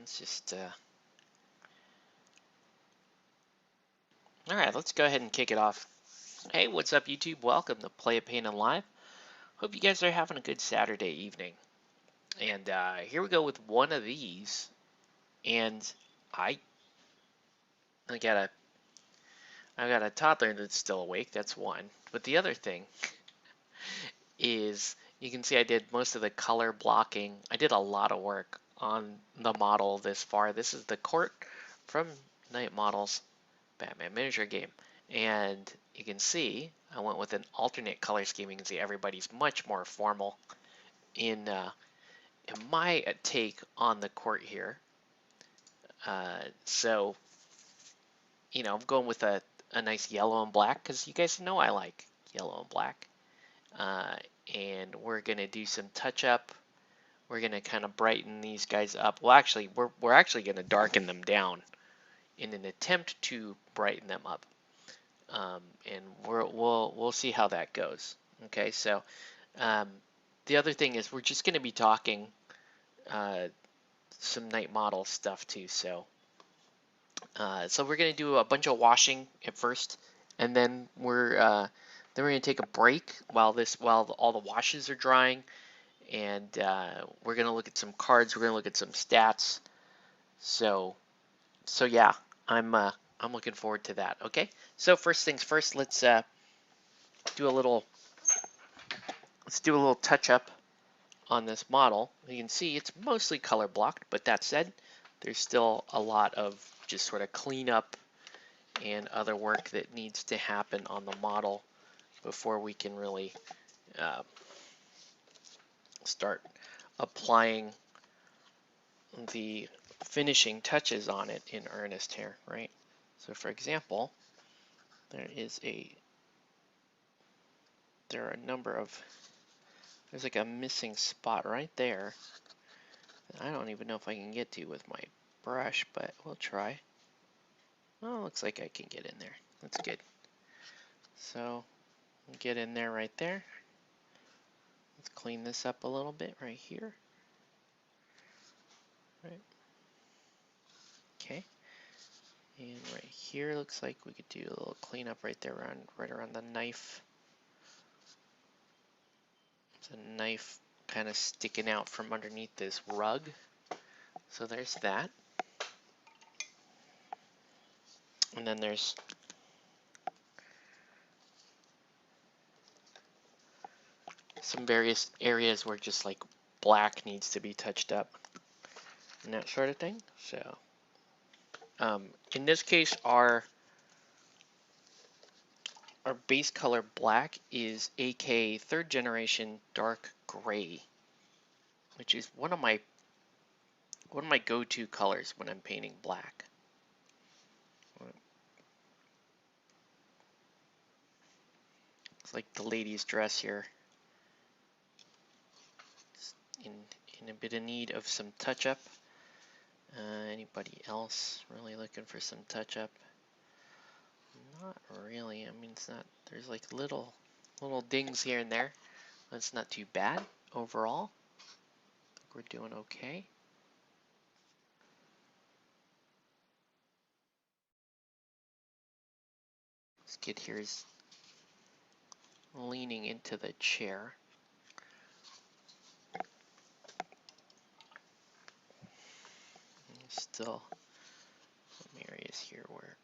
Let's just, all right, let's go ahead and kick it off. Hey, what's up, YouTube? Welcome to Play It Paint and Live. Hope you guys are having a good Saturday evening. And here we go with one of these. And I got a toddler that's still awake. That's one. But the other thing is, you can see I did most of the color blocking. I did a lot of work on the model this far. This is the Court from Night Models Batman miniature game. And you can see I went with an alternate color scheme. You can see everybody's much more formal in my take on the Court here. So, you know, I'm going with a nice yellow and black because you guys know I like yellow and black. And we're going to do some touch up. We're going to kind of brighten these guys up. Well, actually, we're actually going to darken them down in an attempt to brighten them up. And we'll see how that goes. Okay, so the other thing is we're just going to be talking some night model stuff too. So we're going to do a bunch of washing at first, and then we're going to take a break while all the washes are drying, and we're going to look at some cards. We're going to look at some stats. So yeah, I'm looking forward to that. Okay, so first things first, let's do a little touch up on this model. You can see it's mostly color blocked, but that said, there's still a lot of just sort of cleanup and other work that needs to happen on the model before we can really start applying the finishing touches on it in earnest here, right? So for example, there are a number of, there's like a missing spot right there that I don't even know if I can get to with my brush, but we'll try. Oh, looks like I can get in there. That's good. So get in there right there. Let's clean this up a little bit right here. Right. Okay. And right here looks like we could do a little cleanup right there right around the knife. There's a knife kind of sticking out from underneath this rug. So there's that. And then there's some various areas where just like black needs to be touched up and that sort of thing. So in this case, our base color black is AK 3rd generation dark gray, which is one of my go-to colors when I'm painting black. It's like the lady's dress here. It's in a bit of need of some touch-up. Anybody else really looking for some touch-up? Not really. I mean, it's not. There's like little dings here and there. That's not too bad overall. I think we're doing okay. This kid here is leaning into the chair. Still some areas here where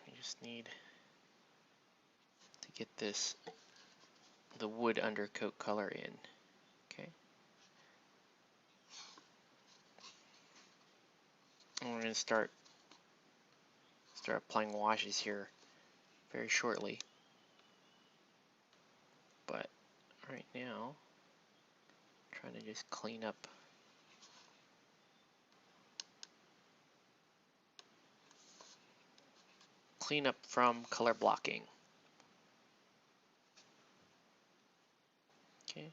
we just need to get the wood undercoat color in. Okay. And we're going to start applying washes here very shortly. But right now, I'm trying to just clean up from color blocking. Okay.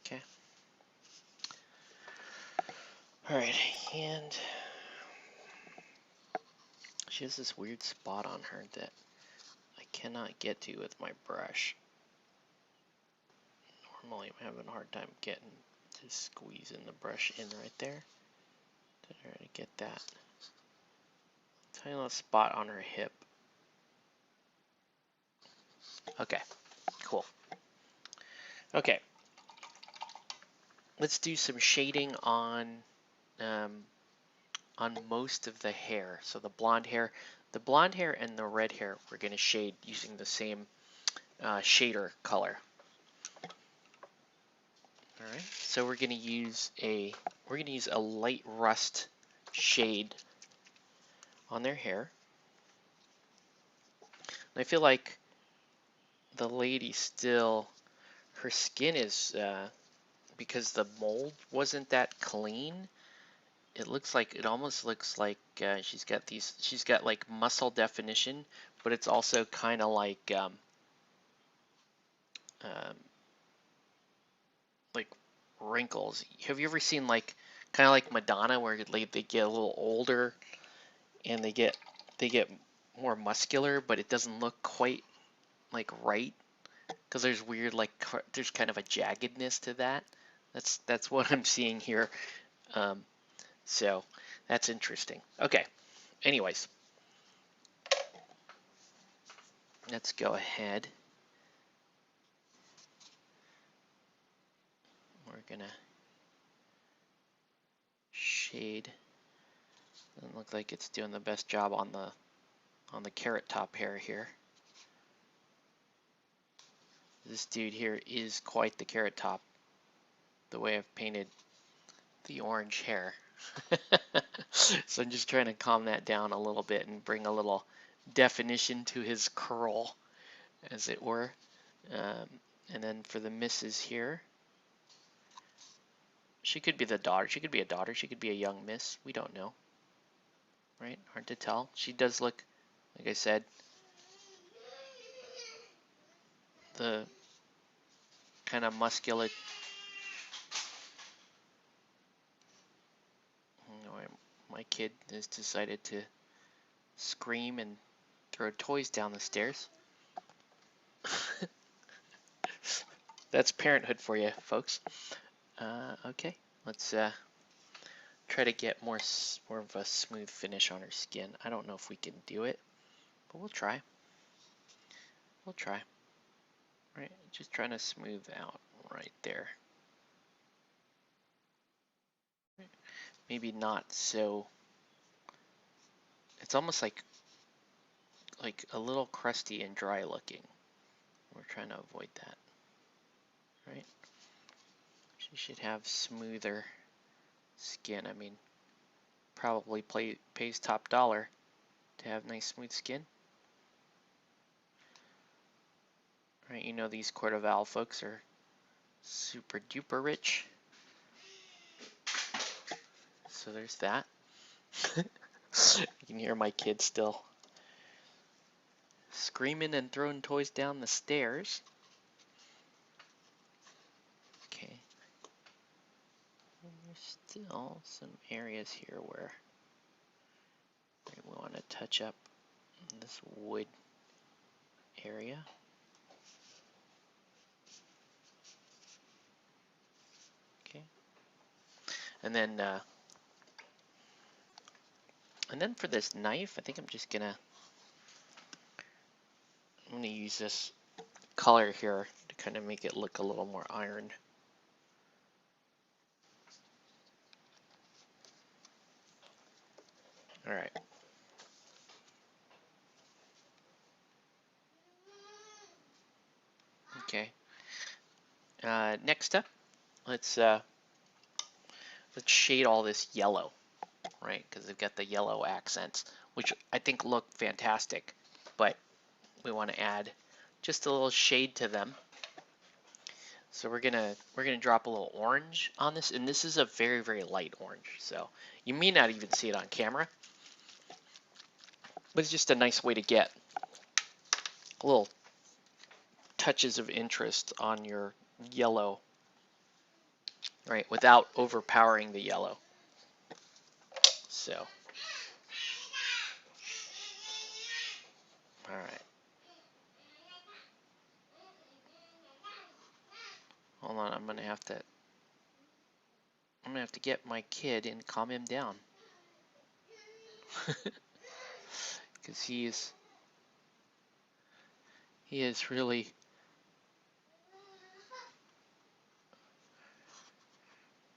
Okay. All right, and she has this weird spot on her that I cannot get to with my brush. I'm only having a hard time getting to squeezing the brush in right there to try to get that tiny little spot on her hip. Okay, cool. Okay, let's do some shading on most of the hair. So the blonde hair and the red hair, we're going to shade using the same shader color. All right. So we're going to use a light rust shade on their hair. And I feel like the lady still, her skin is because the mold wasn't that clean. It almost looks like she's got like muscle definition, but it's also kind of like wrinkles. Have you ever seen kind of like Madonna, where they get a little older and they get more muscular, but it doesn't look quite like right because there's kind of a jaggedness to that. That's what I'm seeing here. So that's interesting. Okay. Anyways, let's go ahead. We're gonna shade. Doesn't look like it's doing the best job on the carrot top hair here. This dude here is quite the carrot top, the way I've painted the orange hair. So I'm just trying to calm that down a little bit and bring a little definition to his curl, as it were. And then for the missus here, she could be the daughter. She could be a daughter. She could be a young miss. We don't know. Right? Hard to tell. She does look, like I said, the kind of muscular. My kid has decided to scream and throw toys down the stairs. That's parenthood for you, folks. Okay, let's try to get more of a smooth finish on her skin. I don't know if we can do it, but we'll try. We'll try. Right, just trying to smooth out right there. Maybe not so. It's almost like a little crusty and dry looking. We're trying to avoid that. Right? She should have smoother skin. I mean, probably pays top dollar to have nice smooth skin. Right, you know these Court of Owl folks are super duper rich. So there's that. You can hear my kids still screaming and throwing toys down the stairs. Okay. And there's still some areas here where we want to touch up this wood area. Okay. And then for this knife, I think I'm gonna use this color here to kind of make it look a little more ironed. All right. Okay. Next up, let's shade all this yellow, right? Because they've got the yellow accents, which I think look fantastic, but we want to add just a little shade to them. So we're gonna drop a little orange on this, and this is a very, very light orange, so you may not even see it on camera, but it's just a nice way to get little touches of interest on your yellow, right, without overpowering the yellow. So, all right. Hold on, I'm gonna have to get my kid and calm him down. Because he is really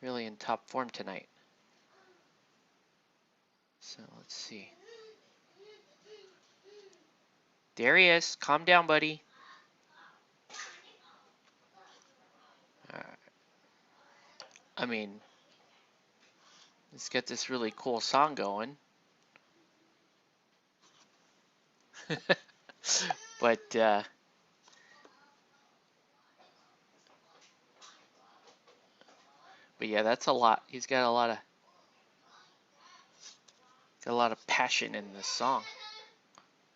in top form tonight. So let's see. There he is. Calm down, buddy. I mean, he's got this really cool song going. But yeah, that's a lot. He's got a lot of passion in this song.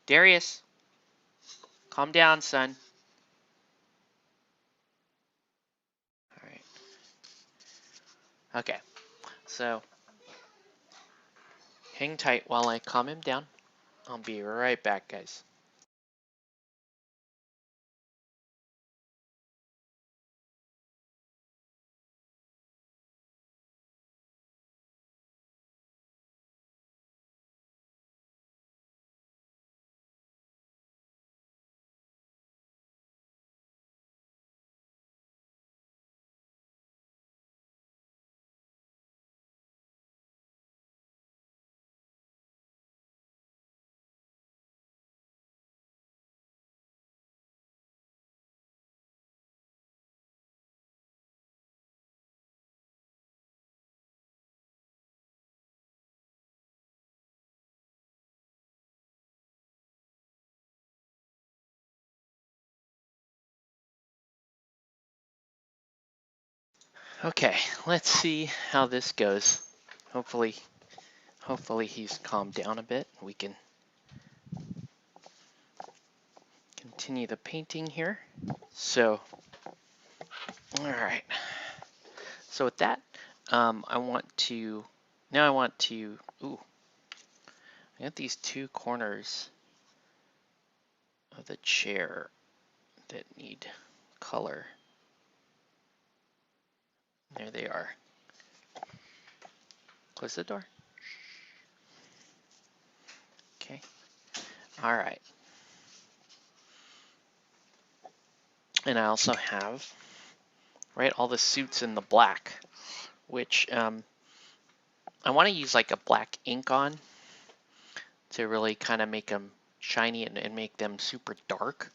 Darius, calm down, son. All right. Okay. So hang tight while I calm him down. I'll be right back, guys. Okay, let's see how this goes. Hopefully he's calmed down a bit. We can continue the painting here. So, all right. So with that, I want to, ooh, I got these two corners of the chair that need color. There they are. Close the door. Okay. All right. And I also have, right, all the suits in the black, which I want to use like a black ink on to really kind of make them shiny and make them super dark.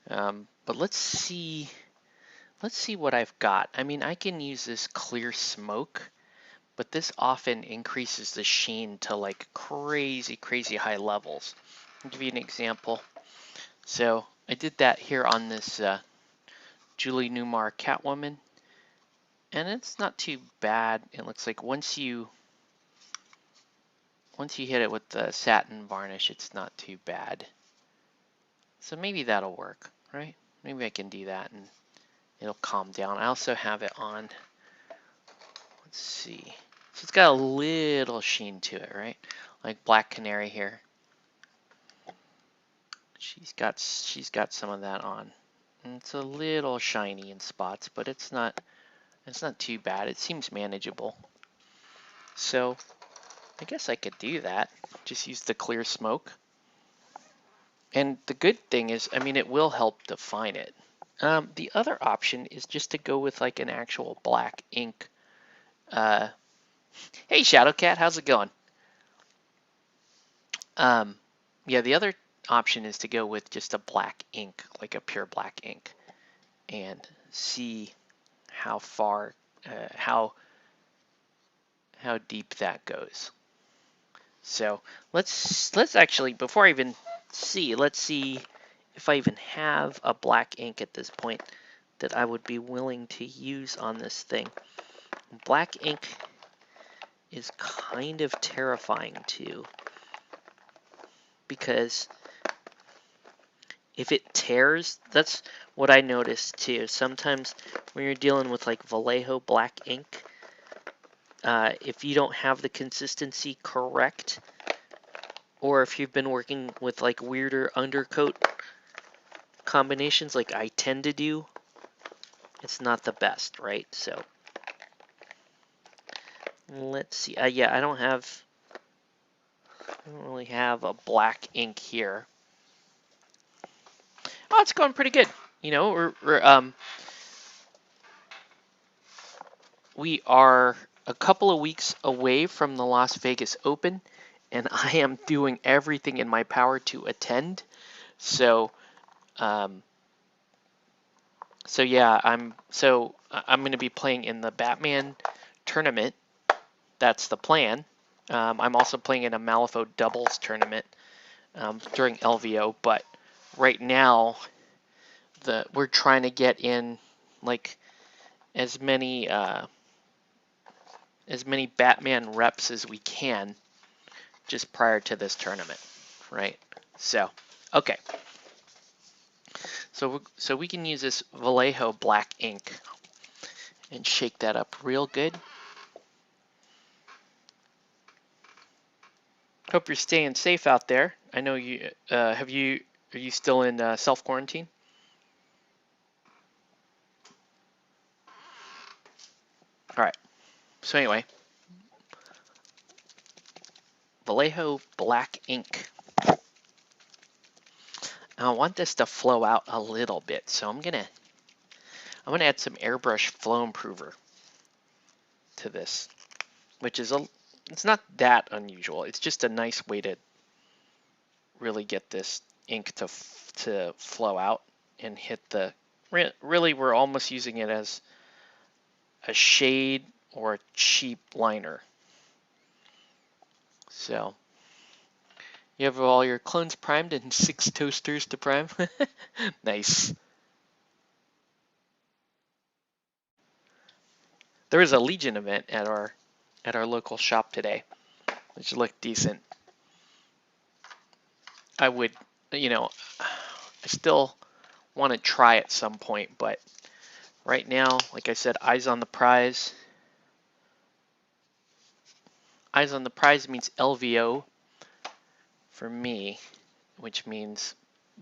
But let's see what I've got. I mean, I can use this clear smoke, but this often increases the sheen to like crazy high levels. I'll give you an example. So I did that here on this Julie Newmar Catwoman, and it's not too bad. It looks like once you hit it with the satin varnish, it's not too bad. So maybe that'll work, right? Maybe I can do that and it'll calm down. I also have it on, let's see. So it's got a little sheen to it, right? Like Black Canary here. She's got some of that on. And it's a little shiny in spots, but it's not too bad. It seems manageable. So I guess I could do that. Just use the clear smoke. And the good thing is, I mean, it will help define it. The other option is just to go with like an actual black ink. Hey, Shadowcat, how's it going? Yeah, the other option is to go with just a black ink, like a pure black ink, and see how far, how deep that goes. So let's actually, before I even see, let's see if I even have a black ink at this point that I would be willing to use on this thing. Black ink is kind of terrifying too, because if it tears, that's what I noticed too. Sometimes when you're dealing with like Vallejo Black Ink, if you don't have the consistency correct, or if you've been working with like weirder undercoat combinations like I tend to do, it's not the best, right? So let's see. Yeah, I don't really have a black ink here. Oh, it's going pretty good. You know, we are a couple of weeks away from the Las Vegas Open, and I am doing everything in my power to attend. So, um, yeah, I'm going to be playing in the Batman tournament. That's the plan. I'm also playing in a Malifaux doubles tournament during LVO, but right now we're trying to get in like as many Batman reps as we can just prior to this tournament, right? So, okay. So we can use this Vallejo Black Ink and shake that up real good. Hope you're staying safe out there. I know you are you still in self quarantine? All right. So anyway, Vallejo Black Ink. I want this to flow out a little bit, so I'm gonna add some airbrush flow improver to this, which is it's not that unusual. It's just a nice way to really get this ink to flow out and hit the. Really, we're almost using it as a shade or a cheap liner. So you have all your clones primed and 6 toasters to prime. Nice. There was a Legion event at our local shop today, which looked decent. I would, I still want to try at some point, but right now, like I said, eyes on the prize. Eyes on the prize means LVO for me, which means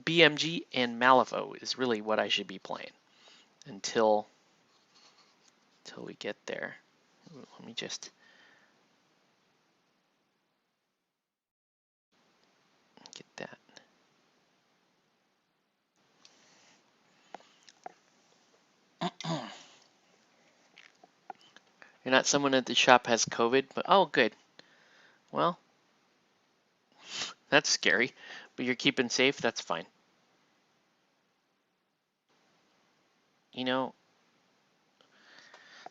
BMG and Malifaux is really what I should be playing until we get there. Let me just get that. You're not someone at the shop has COVID, but oh, good. Well, that's scary, but you're keeping safe. That's fine. You know,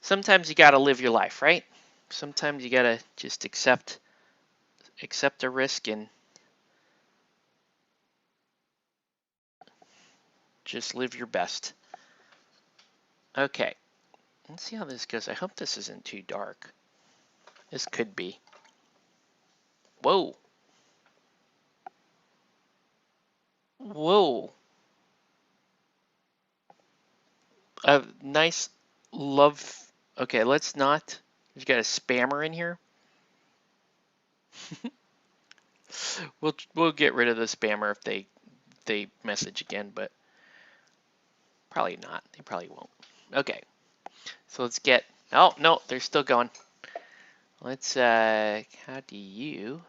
sometimes you gotta live your life, right? Sometimes you gotta just accept a risk and just live your best. Okay, let's see how this goes. I hope this isn't too dark. This could be. Whoa. Whoa. A nice love. Okay, let's not. We've got a spammer in here. We'll get rid of the spammer if they message again, but probably not. They probably won't. Okay, so let's get. Oh no, they're still going. Let's. How do you?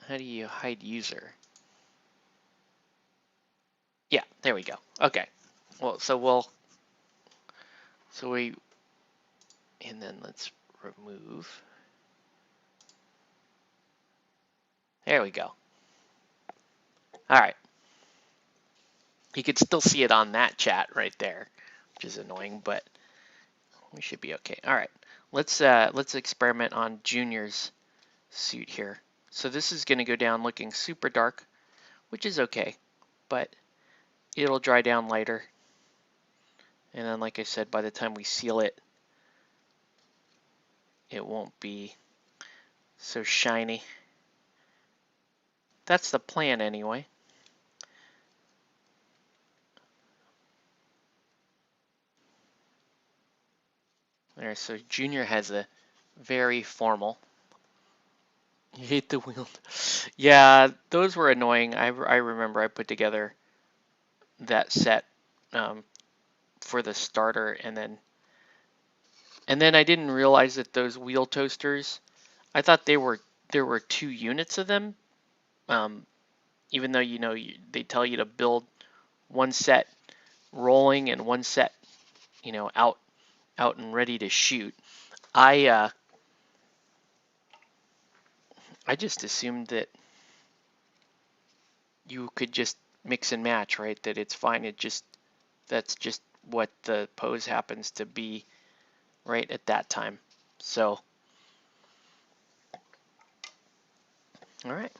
How do you hide user? Yeah, there we go. Okay. Well, and then let's remove. There we go. All right. You could still see it on that chat right there, which is annoying, but we should be okay. All right. Let's experiment on Junior's suit here. So this is going to go down looking super dark, which is okay, but it'll dry down lighter. And then, like I said, by the time we seal it, it won't be so shiny. That's the plan anyway. There, so Junior has a very formal You hate the wheel. Yeah, those were annoying. I remember I put together that set um, for the starter, and then I didn't realize that those wheel toasters. I thought there were 2 units of them. Um, Even though they tell you to build one set rolling and one set out and ready to shoot. I I just assumed that you could just mix and match, right? That it's fine. That's just what the pose happens to be right at that time. So, all right.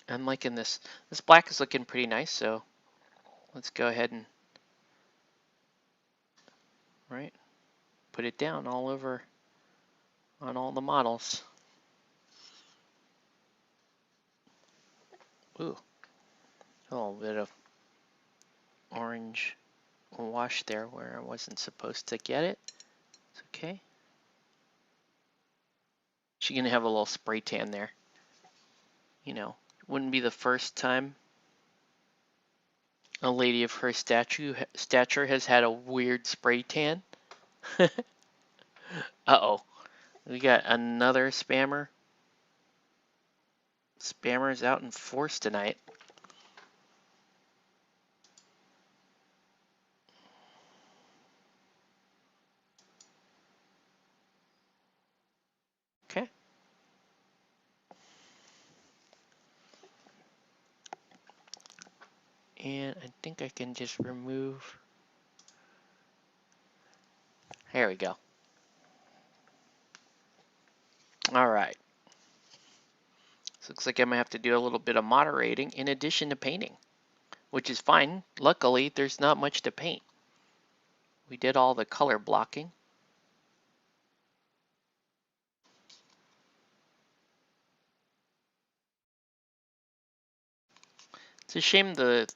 I'm liking this. This black is looking pretty nice, so let's go ahead and right put it down all over on all the models. Ooh, a little bit of orange wash there where I wasn't supposed to get it. It's okay. She's gonna have a little spray tan there. Wouldn't be the first time a lady of her stature has had a weird spray tan. Uh-oh. We got another spammer. Spammers out in force tonight. Okay. And I think I can just remove. There we go. All right. So looks like I'm gonna have to do a little bit of moderating in addition to painting, which is fine. Luckily, there's not much to paint. We did all the color blocking. It's a shame the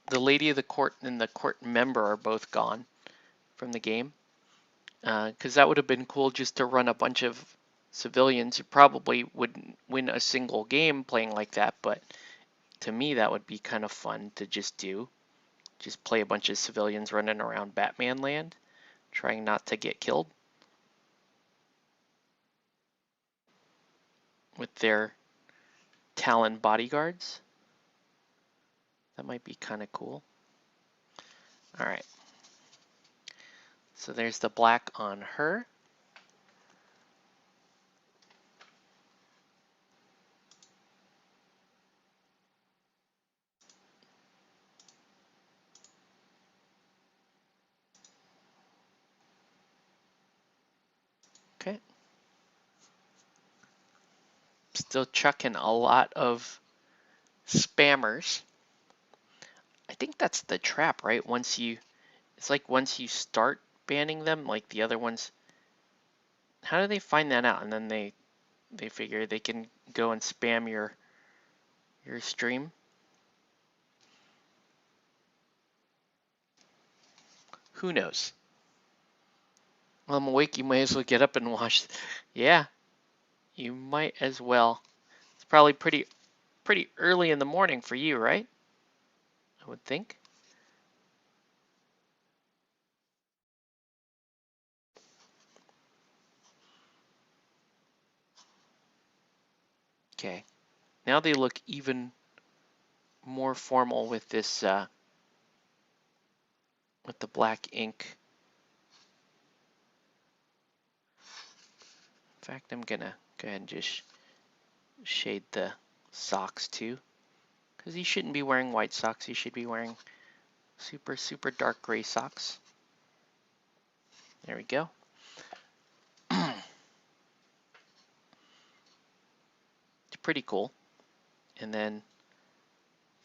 lady of the court and the court member are both gone from the game, because that would have been cool just to run a bunch of civilians. You probably wouldn't win a single game playing like that, but to me that would be kind of fun to just do. Just play a bunch of civilians running around Batman land, trying not to get killed with their Talon bodyguards. That might be kind of cool. All right. So there's the black on her. Okay. Still chucking a lot of spammers. I think that's the trap, right? It's like once you start banning them, like the other ones, how do they find that out? And then they figure they can go and spam your stream. Who knows? Well, I'm awake. You might as well get up and watch. Yeah, you might as well. It's probably pretty early in the morning for you, right? I would think. Okay. Now they look even more formal with this with the black ink. In fact, I'm gonna go ahead and just shade the socks too, because he shouldn't be wearing white socks. He should be wearing super dark gray socks. There we go. It's pretty cool. And then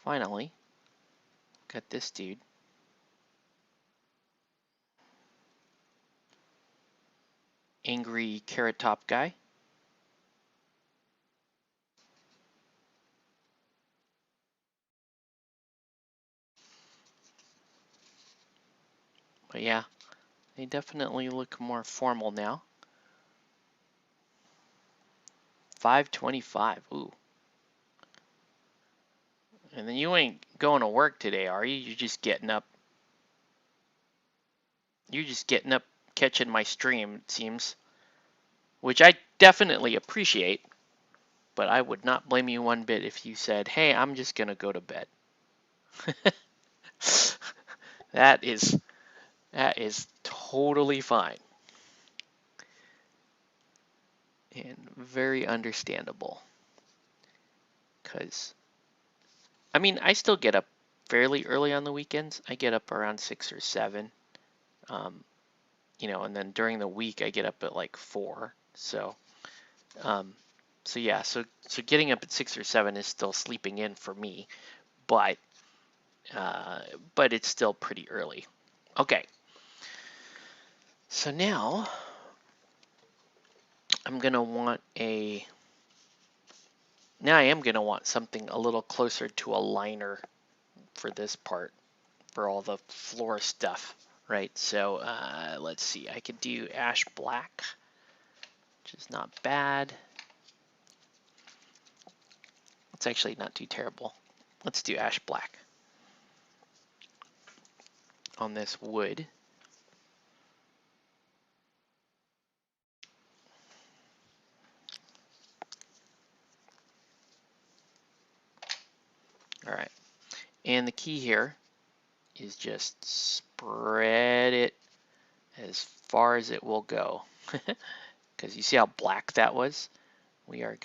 finally, got this dude. Angry carrot top guy. But yeah, they definitely look more formal now. 5:25. Ooh. And then you ain't going to work today, are you? You're just getting up. You're just getting up, catching my stream, it seems. Which I definitely appreciate. But I would not blame you one bit if you said, hey, I'm just going to go to bed. That is totally fine. And very understandable. Because, I mean, I still get up fairly early on the weekends. I get up around 6 or 7. You know, and then during the week I get up at like 4. So, yeah, so getting up at 6 or 7 is still sleeping in for me, but it's still pretty early. Okay. So now I'm gonna want now I am gonna want something a little closer to a liner for this part, for all the floor stuff, right? So let's see, I could do ash black, which is not bad. It's actually not too terrible. Let's do ash black on this wood. All right, and the key here is just spread it as far as it will go. Because you see how black that was? We're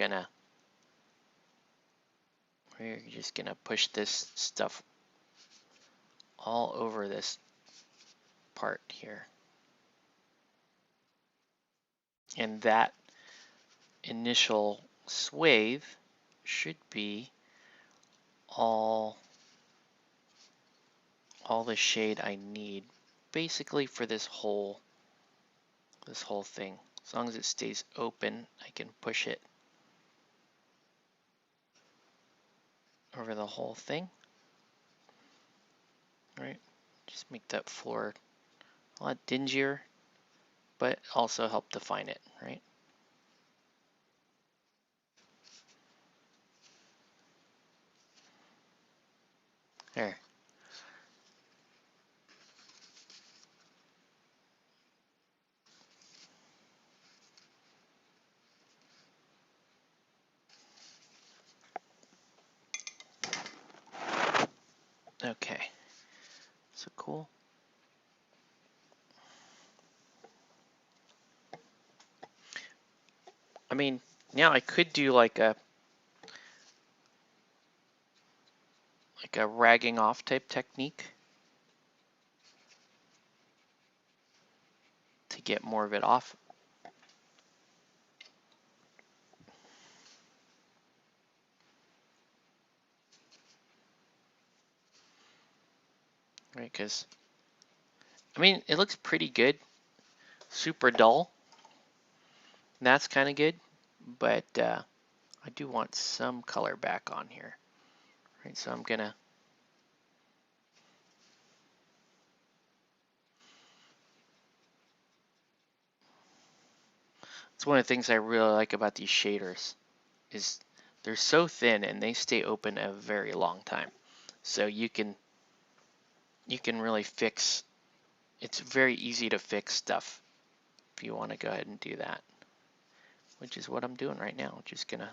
just gonna push this stuff all over this part here. And that initial swathe should be all the shade I need basically for this whole thing. As long as it stays open, I can push it over the whole thing. All right, just make that floor a lot dingier, but also help define it, right? There. Okay, so cool. I mean, now I could do like a ragging off type technique to get more of it off. Right, because I mean, it looks pretty good. Super dull. That's kind of good, but I do want some color back on here. Right, so I'm gonna it's one of the things I really like about these shaders is they're so thin and they stay open a very long time. So you can really fix, it's very easy to fix stuff if you want to go ahead and do that, which is what I'm doing right now. Just gonna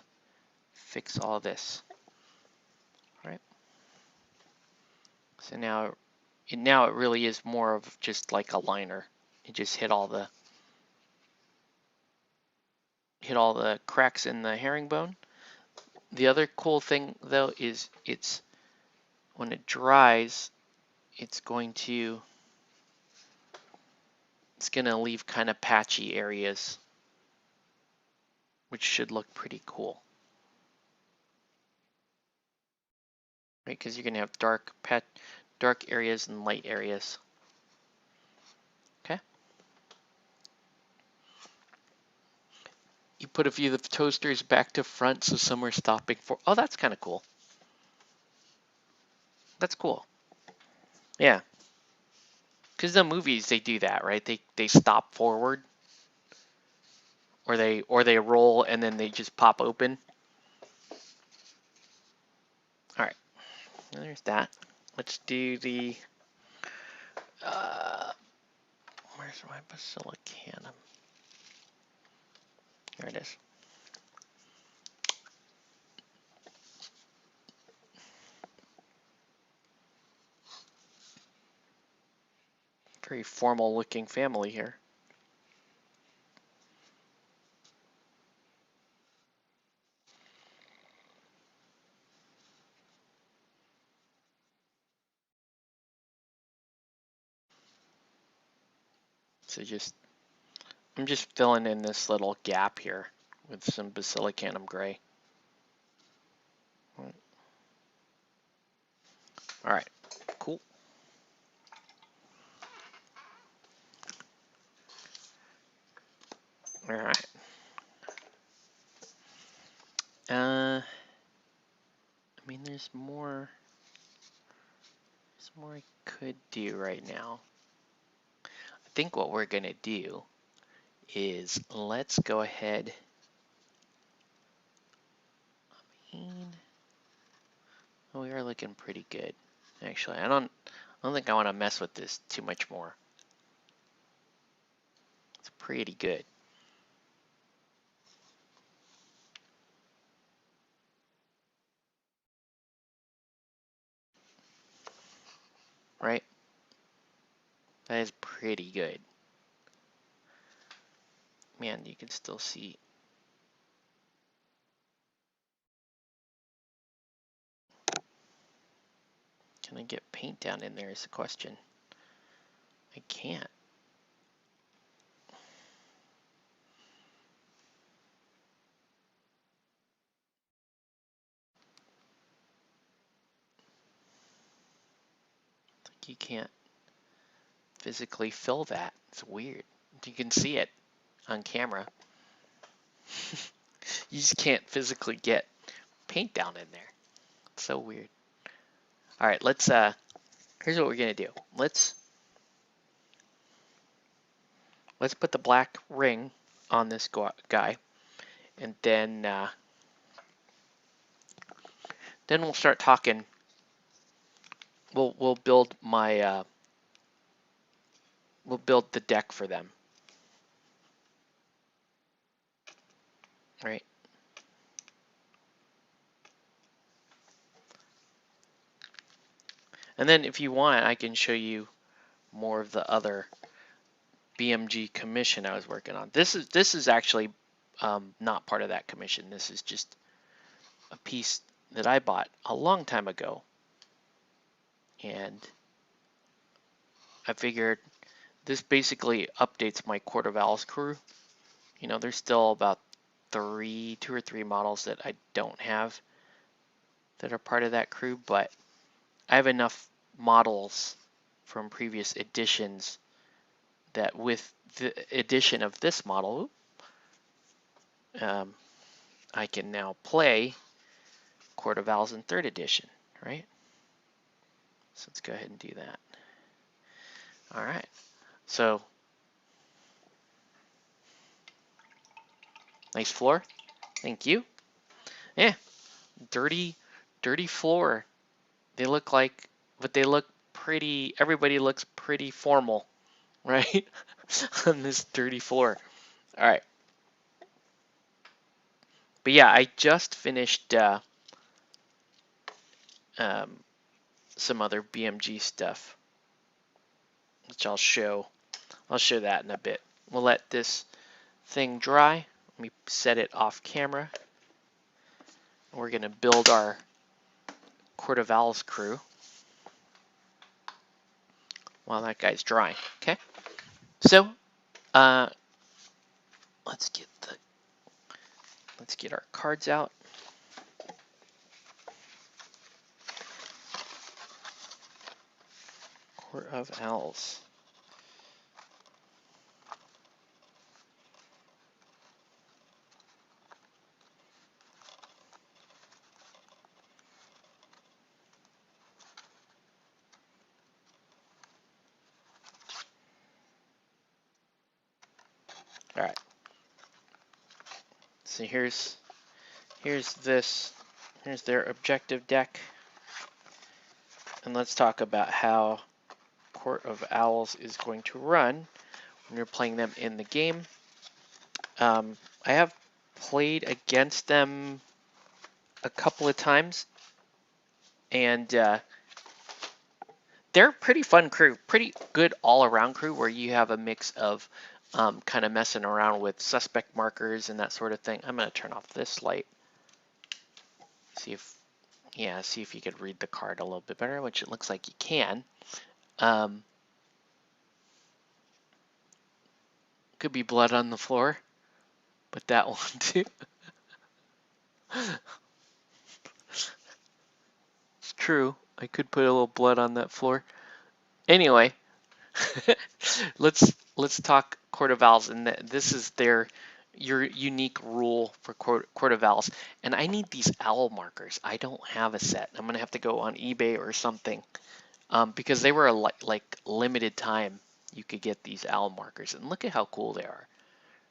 fix all this. All right. So now it really is more of just like a liner. You just hit all the cracks in the herringbone. The other cool thing though is when it dries, it's gonna leave kind of patchy areas, which should look pretty cool. Right, because you're gonna have dark areas and light areas. Okay. You put a few of the toasters back to front so some are stopping for. Oh, that's kind of cool. That's cool. Yeah. Because the movies, they do that, right? They stop forward. or they roll and then they just pop open. All right, there's that. Let's do the. Where's my basilicanum? There it is. Very formal looking family here. So I'm just filling in this little gap here with some basilicanum gray. All right, cool. All right. I mean, there's more I could do right now. I think what we're gonna do is let's go ahead. I mean, we are looking pretty good, actually. I don't think I want to mess with this too much more. It's pretty good. Right? That is pretty good. Man, you can still see. Can I get paint down in there is the question. I can't. You can't physically fill that. It's weird. You can see it on camera. You just can't physically get paint down in there. It's so weird. All right, let's here's what we're gonna do. Let's put the black ring on this guy, and then we'll start talking. We'll build my we'll build the deck for them. Right. And then if you want, I can show you more of the other BMG commission I was working on. This is actually not part of that commission. This is just a piece that I bought a long time ago, and I figured this basically updates my Quarter Vowels crew. You know, there's still about two or three models that I don't have that are part of that crew, but I have enough models from previous editions that with the addition of this model, I can now play Court of Owls in 3rd edition, right? So let's go ahead and do that. All right. So, nice floor. Thank you. Yeah, dirty floor. They look like, but they look pretty, everybody looks pretty formal, right? On this dirty floor. All right. But yeah, I just finished some other BMG stuff, which I'll show that in a bit. We'll let this thing dry. Let me set it off camera. We're going to build our Court of Owls crew while that guy's drying. Okay, so let's get our cards out. Court of Owls. All right. So here's their objective deck, and let's talk about how Court of Owls is going to run when you're playing them in the game. I have played against them a couple of times, and they're a pretty fun crew, pretty good all-around crew where you have a mix of kind of messing around with suspect markers and that sort of thing. I'm going to turn off this light. See if you could read the card a little bit better, which it looks like you can. Could be blood on the floor, but that one too. It's true. I could put a little blood on that floor. Anyway, let's talk Court of Owls, and this is your unique rule for Court of Owls. And I need these owl markers. I don't have a set. I'm gonna have to go on eBay or something, because they were like limited time. You could get these owl markers, and look at how cool they are.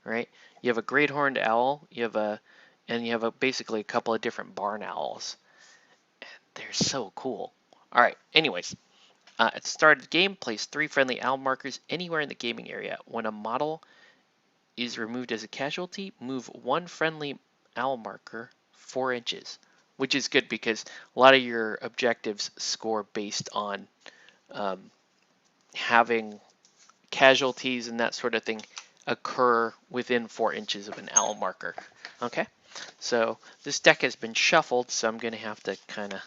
Right? You have a great horned owl. You have basically a couple of different barn owls. They're so cool. All right. Anyways. At the start of the game, place 3 friendly owl markers anywhere in the gaming area. When a model is removed as a casualty, move 1 friendly owl marker 4 inches, which is good because a lot of your objectives score based on having casualties and that sort of thing occur within 4 inches of an owl marker. Okay, so this deck has been shuffled, so I'm going to have to kind of...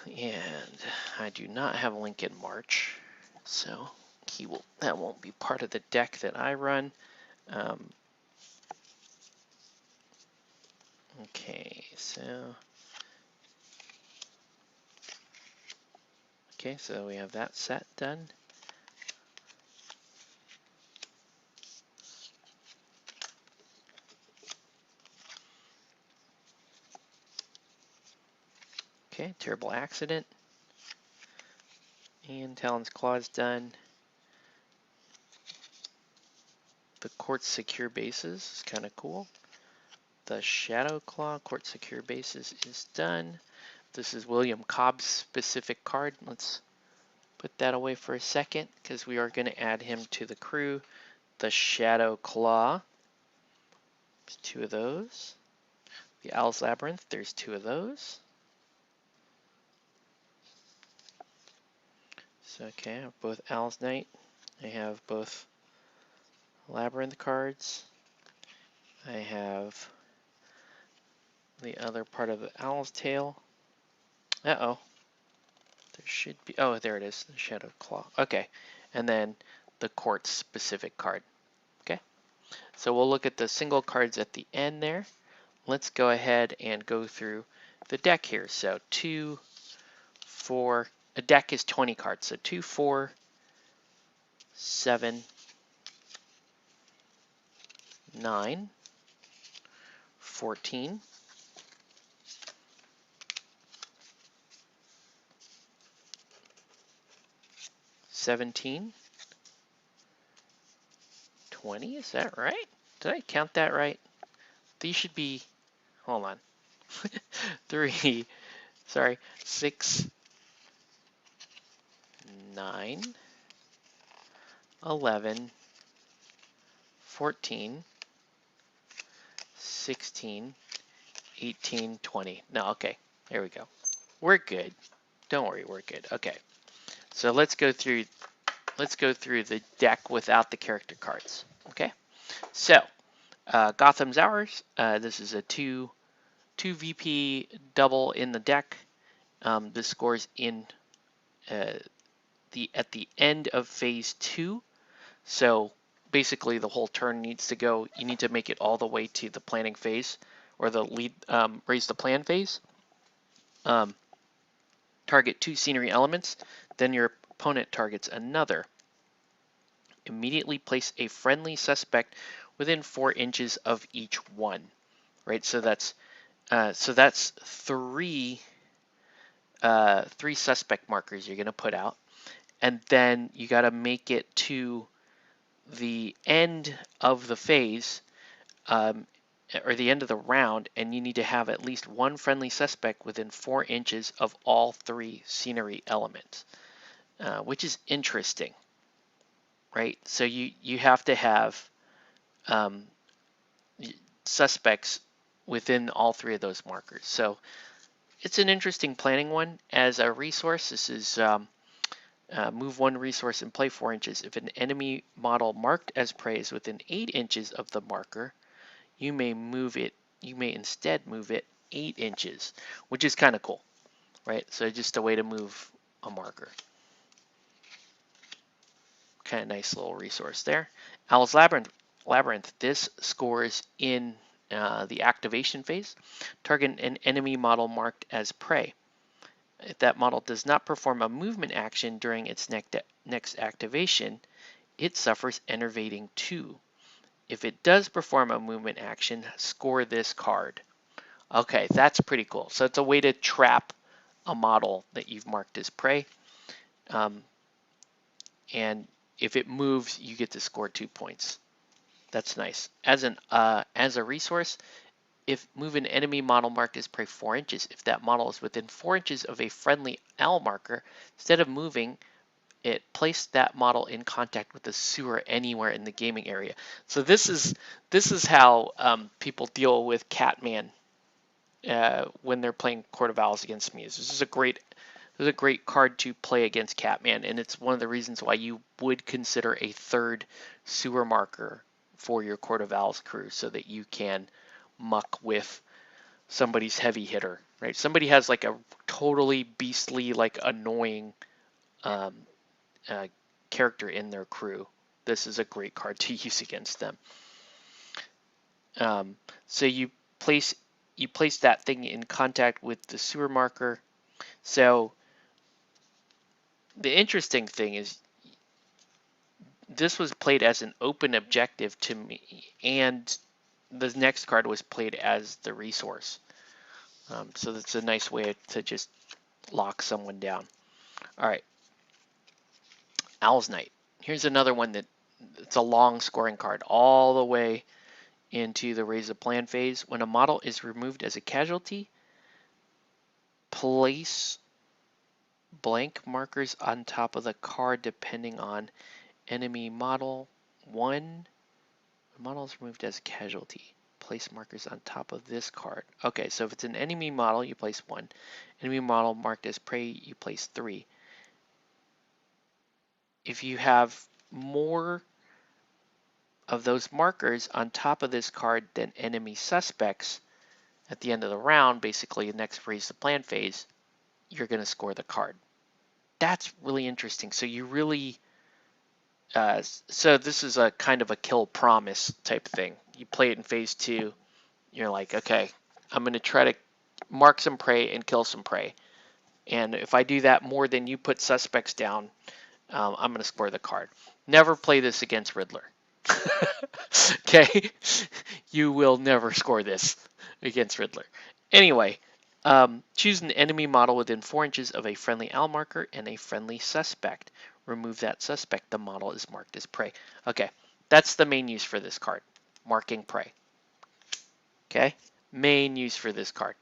And I do not have Lincoln March, so that won't be part of the deck that I run. Okay, so we have that set done. Okay, Terrible Accident. And Talon's Claw's done. The Quartz Secure Bases is kind of cool. The Shadow Claw Quartz Secure Bases is done. This is William Cobb's specific card. Let's put that away for a second because we are going to add him to the crew. The Shadow Claw. There's 2 of those. The Owl's Labyrinth. There's 2 of those. So, okay, I have both Owl's Night. I have both Labyrinth cards. I have the other part of the Owl's Tail. Uh-oh. There should be... Oh, there it is. The Shadow Claw. Okay. And then the Quartz specific card. Okay. So we'll look at the single cards at the end there. Let's go ahead and go through the deck here. So 2, 4... A deck is 20 cards. So 2, 4, 7, 9, 14, 17, 20, is that right? Did I count that right? These should be, hold on, 3, sorry, 6, 9, 11, 14, 16, 18, 20. No, okay, there we go. We're good. Don't worry, we're good. Okay, so let's go through the deck without the character cards. Okay, so Gotham's Hours. This is a 2 VP double in the deck. This scores in at the end of phase 2. So basically the whole turn needs to go, you need to make it all the way to the planning phase, or the lead raise the plan phase. Target 2 scenery elements, then your opponent targets another. Immediately place a friendly suspect within 4 inches of each one. Right, so that's 3 suspect markers you're going to put out, and then you got to make it to the end of the phase or the end of the round, and you need to have at least one friendly suspect within 4 inches of all 3 scenery elements, which is interesting, right? So you have to have suspects within all 3 of those markers. So it's an interesting planning one. As a resource, this is move 1 resource and play 4 inches. If an enemy model marked as prey is within 8 inches of the marker, you may instead move it 8 inches, which is kind of cool, right? So just a way to move a marker. Kind of nice little resource there. Owl's Labyrinth. This scores in the activation phase. Target an enemy model marked as prey. If that model does not perform a movement action during its next activation, it suffers enervating 2. If it does perform a movement action, score this card. Okay, that's pretty cool. So it's a way to trap a model that you've marked as prey. And if it moves, you get to score 2 points. That's nice. As a resource, if move an enemy model marked as prey 4 inches, if that model is within 4 inches of a friendly owl marker, instead of moving it, place that model in contact with the sewer anywhere in the gaming area. So this is how people deal with Catman when they're playing Court of Owls against me. This is a great card to play against Catman, and it's one of the reasons why you would consider a 3rd sewer marker for your Court of Owls crew, so that you can muck with somebody's heavy hitter, right? Somebody has like a totally beastly, like annoying character in their crew. This is a great card to use against them. So you place that thing in contact with the sewer marker. So the interesting thing is this was played as an open objective to me, and the next card was played as the resource. So that's a nice way to just lock someone down. All right, Owl's Night. Here's another one that it's a long scoring card all the way into the Raise a Plan phase. When a model is removed as a casualty, place blank markers on top of the card depending on enemy model 1. The model is removed as a casualty. Place markers on top of this card. Okay, so if it's an enemy model, you place 1. Enemy model marked as prey, you place 3. If you have more of those markers on top of this card than enemy suspects at the end of the round, basically the next Raise the Plan phase, you're going to score the card. That's really interesting. So you really, so this is a kind of a kill promise type thing. You play it in phase 2. You're like, okay, I'm going to try to mark some prey and kill some prey. And if I do that more than you put suspects down, I'm going to score the card. Never play this against Riddler. Okay? You will never score this against Riddler. Anyway, choose an enemy model within 4 inches of a friendly owl marker and a friendly suspect. Remove that suspect. The model is marked as prey. Okay, that's the main use for this card. Marking prey. Okay? Main use for this card.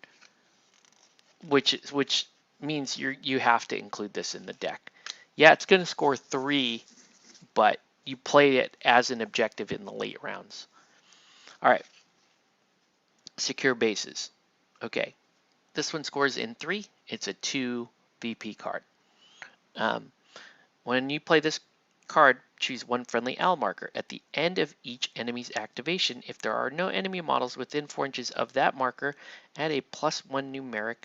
Which means you have to include this in the deck. Yeah, it's going to score 3, but you play it as an objective in the late rounds. All right. Secure bases. Okay. This one scores in 3. It's a 2 VP card. When you play this card, choose 1 friendly owl marker. At the end of each enemy's activation, if there are no enemy models within 4 inches of that marker, add a +1 numeric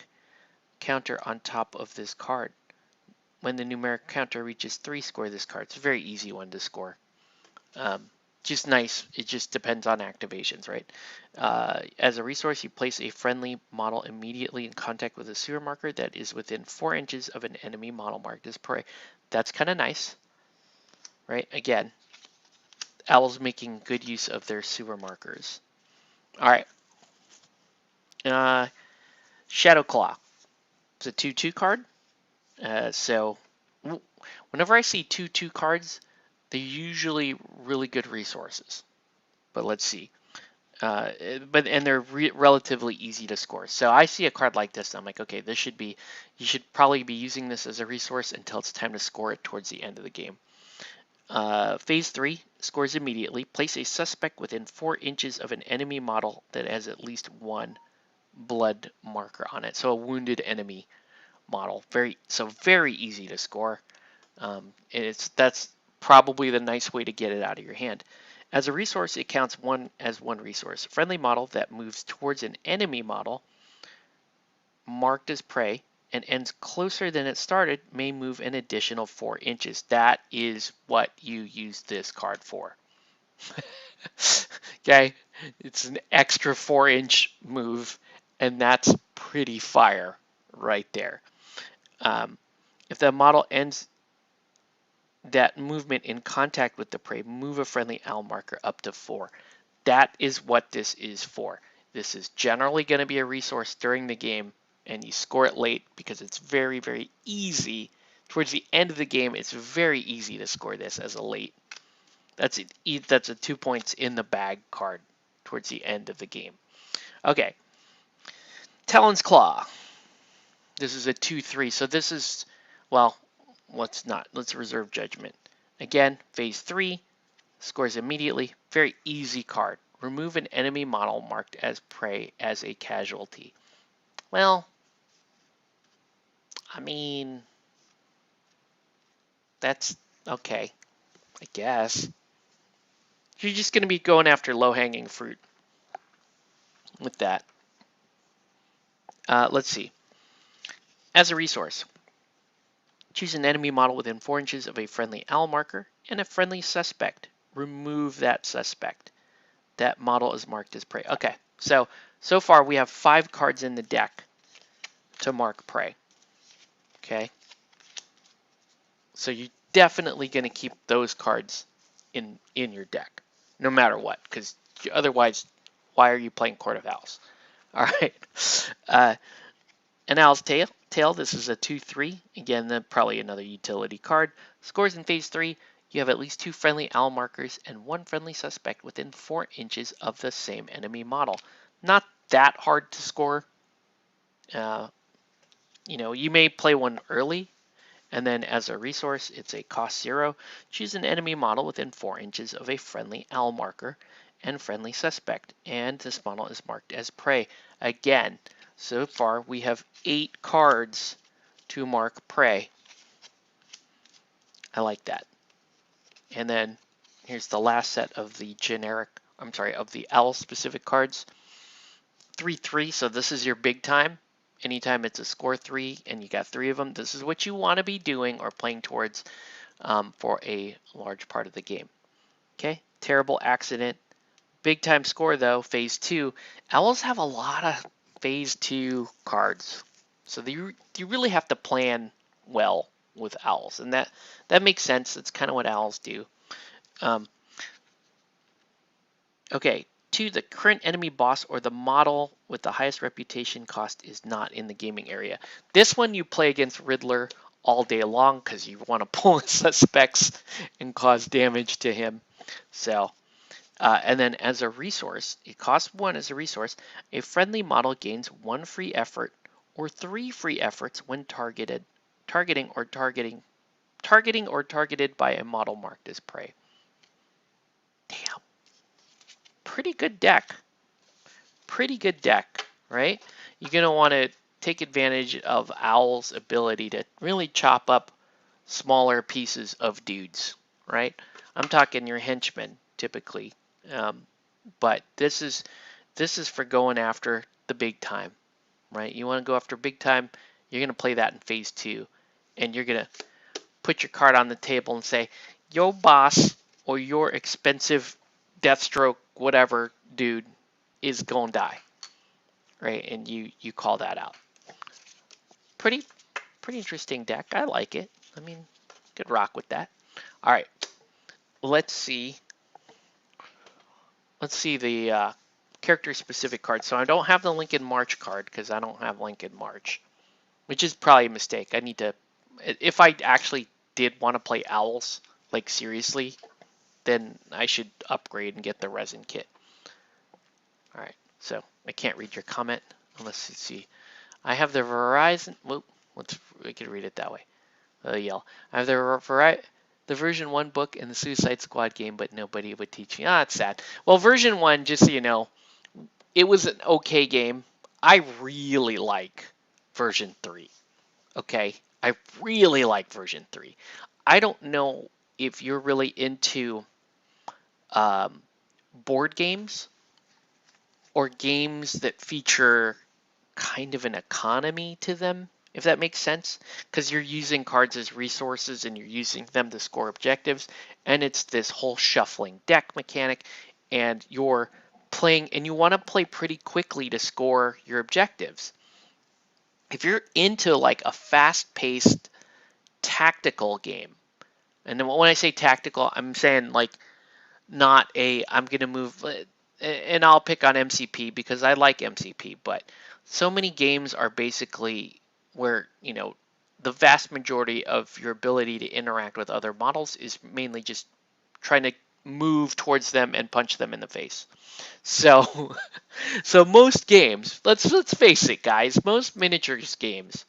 counter on top of this card. When the numeric counter reaches 3, score this card. It's a very easy one to score. Just nice. It just depends on activations, right? As a resource, you place a friendly model immediately in contact with a sewer marker that is within 4 inches of an enemy model marked as prey. That's kind of nice, right? Again, Owl's making good use of their sewer markers. All right. Shadow Claw. It's a 2/2 card. So whenever I see 2/2 cards, they're usually really good resources. But let's see. And they're relatively easy to score. So I see a card like this, and I'm like, okay, you should probably be using this as a resource until it's time to score it towards the end of the game. Phase 3 scores immediately. Place a suspect within 4 inches of an enemy model that has at least one blood marker on it. So a wounded enemy model. Very easy to score. That's probably the nice way to get it out of your hand. As a resource, it counts as one resource. A friendly model that moves towards an enemy model marked as prey and ends closer than it started may move an additional 4 inches. That is what you use this card for. Okay, it's an extra 4-inch move, and that's pretty fire right there. If the model ends that movement in contact with the prey, move a friendly owl marker up to 4. That is what this is for. This is generally going to be a resource during the game, and you score it late because it's very easy. Towards the end of the game, it's very easy to score this as a late. That's a 2 points in the bag card towards the end of the game. Okay, Talon's Claw. This is a 2/3, so this is, well, let's reserve judgment. Again, phase 3, scores immediately, very easy card. Remove an enemy model marked as prey as a casualty. Well, I mean, that's okay, I guess. You're just going to be going after low-hanging fruit with that. Let's see. As a resource, choose an enemy model within 4 inches of a friendly owl marker and a friendly suspect. Remove that suspect. That model is marked as prey. Okay, so far we have 5 cards in the deck to mark prey. Okay, so you're definitely going to keep those cards in your deck, no matter what, because otherwise, why are you playing Court of Owls? All right, an Owl's Tail. This is a 2/3. Again, then probably another utility card. Scores in phase 3. You have at least 2 friendly owl markers and 1 friendly suspect within 4 inches of the same enemy model. Not that hard to score. You may play one early, and then as a resource, it's a cost 0. Choose an enemy model within 4 inches of a friendly owl marker and friendly suspect, and this model is marked as prey. Again, so far we have 8 cards to mark prey. I like that. And then here's the last set of the of the owl specific cards. 3/3, so this is your big time. Anytime it's a score 3 and you got 3 of them, this is what you want to be doing or playing towards for a large part of the game. Okay, terrible accident. Big time score though, phase 2. Owls have a lot of phase 2 cards. So you really have to plan well with owls, and that makes sense. That's kind of what owls do. Okay, 2, the current enemy boss or the model with the highest reputation cost is not in the gaming area. This one you play against Riddler all day long because you want to pull his suspects and cause damage to him. So, and then as a resource, it costs 1 as a resource. A friendly model gains 1 free effort or 3 free efforts when targeting or targeted by a model marked as prey. Damn. Pretty good deck, right? You're going to want to take advantage of Owl's ability to really chop up smaller pieces of dudes, right? I'm talking your henchmen typically, but this is for going after the big time, right? You want to go after big time, you're going to play that in phase 2, and you're going to put your card on the table and say, your boss or your expensive Deathstroke whatever dude is gonna die, right? And you call that out. Pretty interesting deck. I like it. I mean, could rock with that. All right, let's see the character specific card. So I don't have the Lincoln March card because I don't have Lincoln March, which is probably a mistake. I need to, if I actually did want to play owls like seriously, then I should upgrade and get the resin kit. All right, so I can't read your comment unless you see. I have the Verizon. Whoop, we can read it that way. Yell. I have the version 1 book and the Suicide Squad game, but nobody would teach me. Ah, it's sad. Well, version 1, just so you know, it was an okay game. I really like version 3. Okay, I really like version 3. I don't know if you're really into um, board games or games that feature kind of an economy to them, if that makes sense, because you're using cards as resources and you're using them to score objectives, and it's this whole shuffling deck mechanic, and you're playing, and you want to play pretty quickly to score your objectives. If you're into like a fast-paced tactical game, and then when I say tactical, I'm saying like not a I'm going to move, and I'll pick on MCP because I like MCP, but so many games are basically where, the vast majority of your ability to interact with other models is mainly just trying to move towards them and punch them in the face. So so most games, let's face it guys, most miniatures games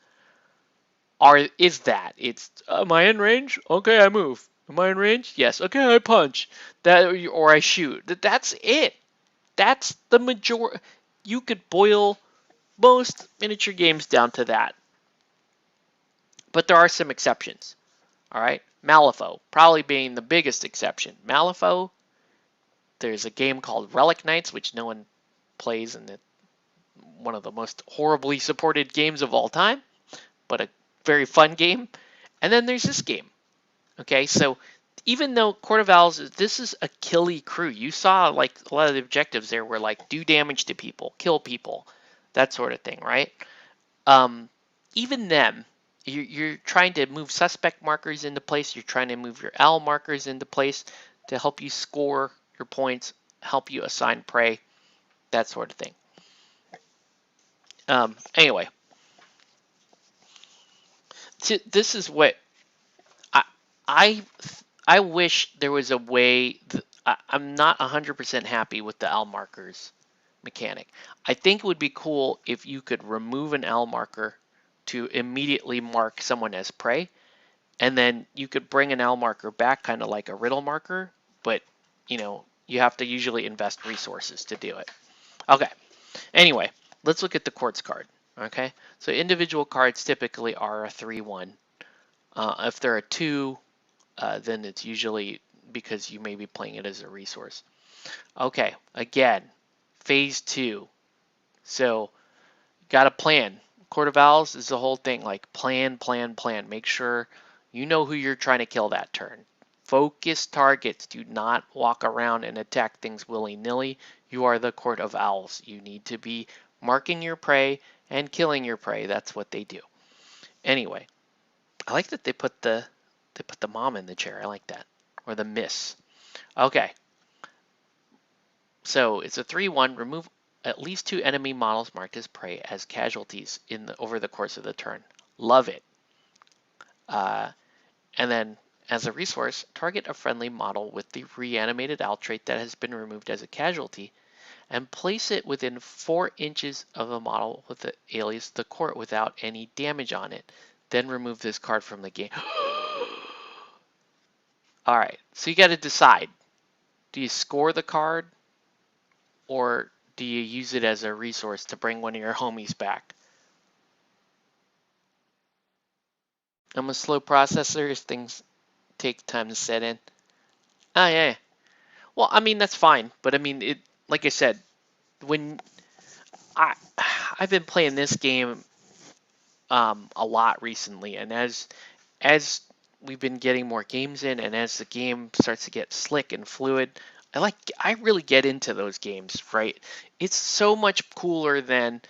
is that. It's, am I in range? Okay, I move. Am I in range? Yes. Okay, I punch. That, or I shoot. That's it. That's the majority. You could boil most miniature games down to that. But there are some exceptions. All right. Malifaux probably being the biggest exception. Malifaux, there's a game called Relic Knights, which no one plays, and it's one of the most horribly supported games of all time, but a very fun game. And then there's this game. Okay, so even though Court of Owls, this is a killy crew. You saw like a lot of the objectives there were like do damage to people, kill people, that sort of thing, right? Even them, you're trying to move suspect markers into place. You're trying to move your owl markers into place to help you score your points, help you assign prey, that sort of thing. Anyway, this is what I I wish there was a way. I'm not 100% happy with the owl markers mechanic. I think it would be cool if you could remove an owl marker to immediately mark someone as prey, and then you could bring an owl marker back, kind of like a riddle marker, but you have to usually invest resources to do it. Okay. Anyway, let's look at the Quartz card. Okay. So individual cards typically are a 3/1. If they're a 2, then it's usually because you may be playing it as a resource. Okay, again, phase 2. So, got a plan. Court of Owls is the whole thing, like plan, plan, plan. Make sure you know who you're trying to kill that turn. Focus targets. Do not walk around and attack things willy-nilly. You are the Court of Owls. You need to be marking your prey and killing your prey. That's what they do. Anyway, I like that they put the mom in the chair. I like that. Or the miss. Okay. So it's a 3/1. Remove at least 2 enemy models marked as prey as casualties over the course of the turn. Love it. And then as a resource, target a friendly model with the reanimated owl trait that has been removed as a casualty and place it within 4 inches of a model with the alias the court without any damage on it. Then remove this card from the game. All right, so you got to decide. Do you score the card or do you use it as a resource to bring one of your homies back? I'm a slow processor as things take time to set in. Oh, yeah. Well, I mean, that's fine. But I mean, like I said, when I've been playing this game a lot recently, and as we've been getting more games in, and as the game starts to get slick and fluid, I really get into those games, right? It's so much cooler than,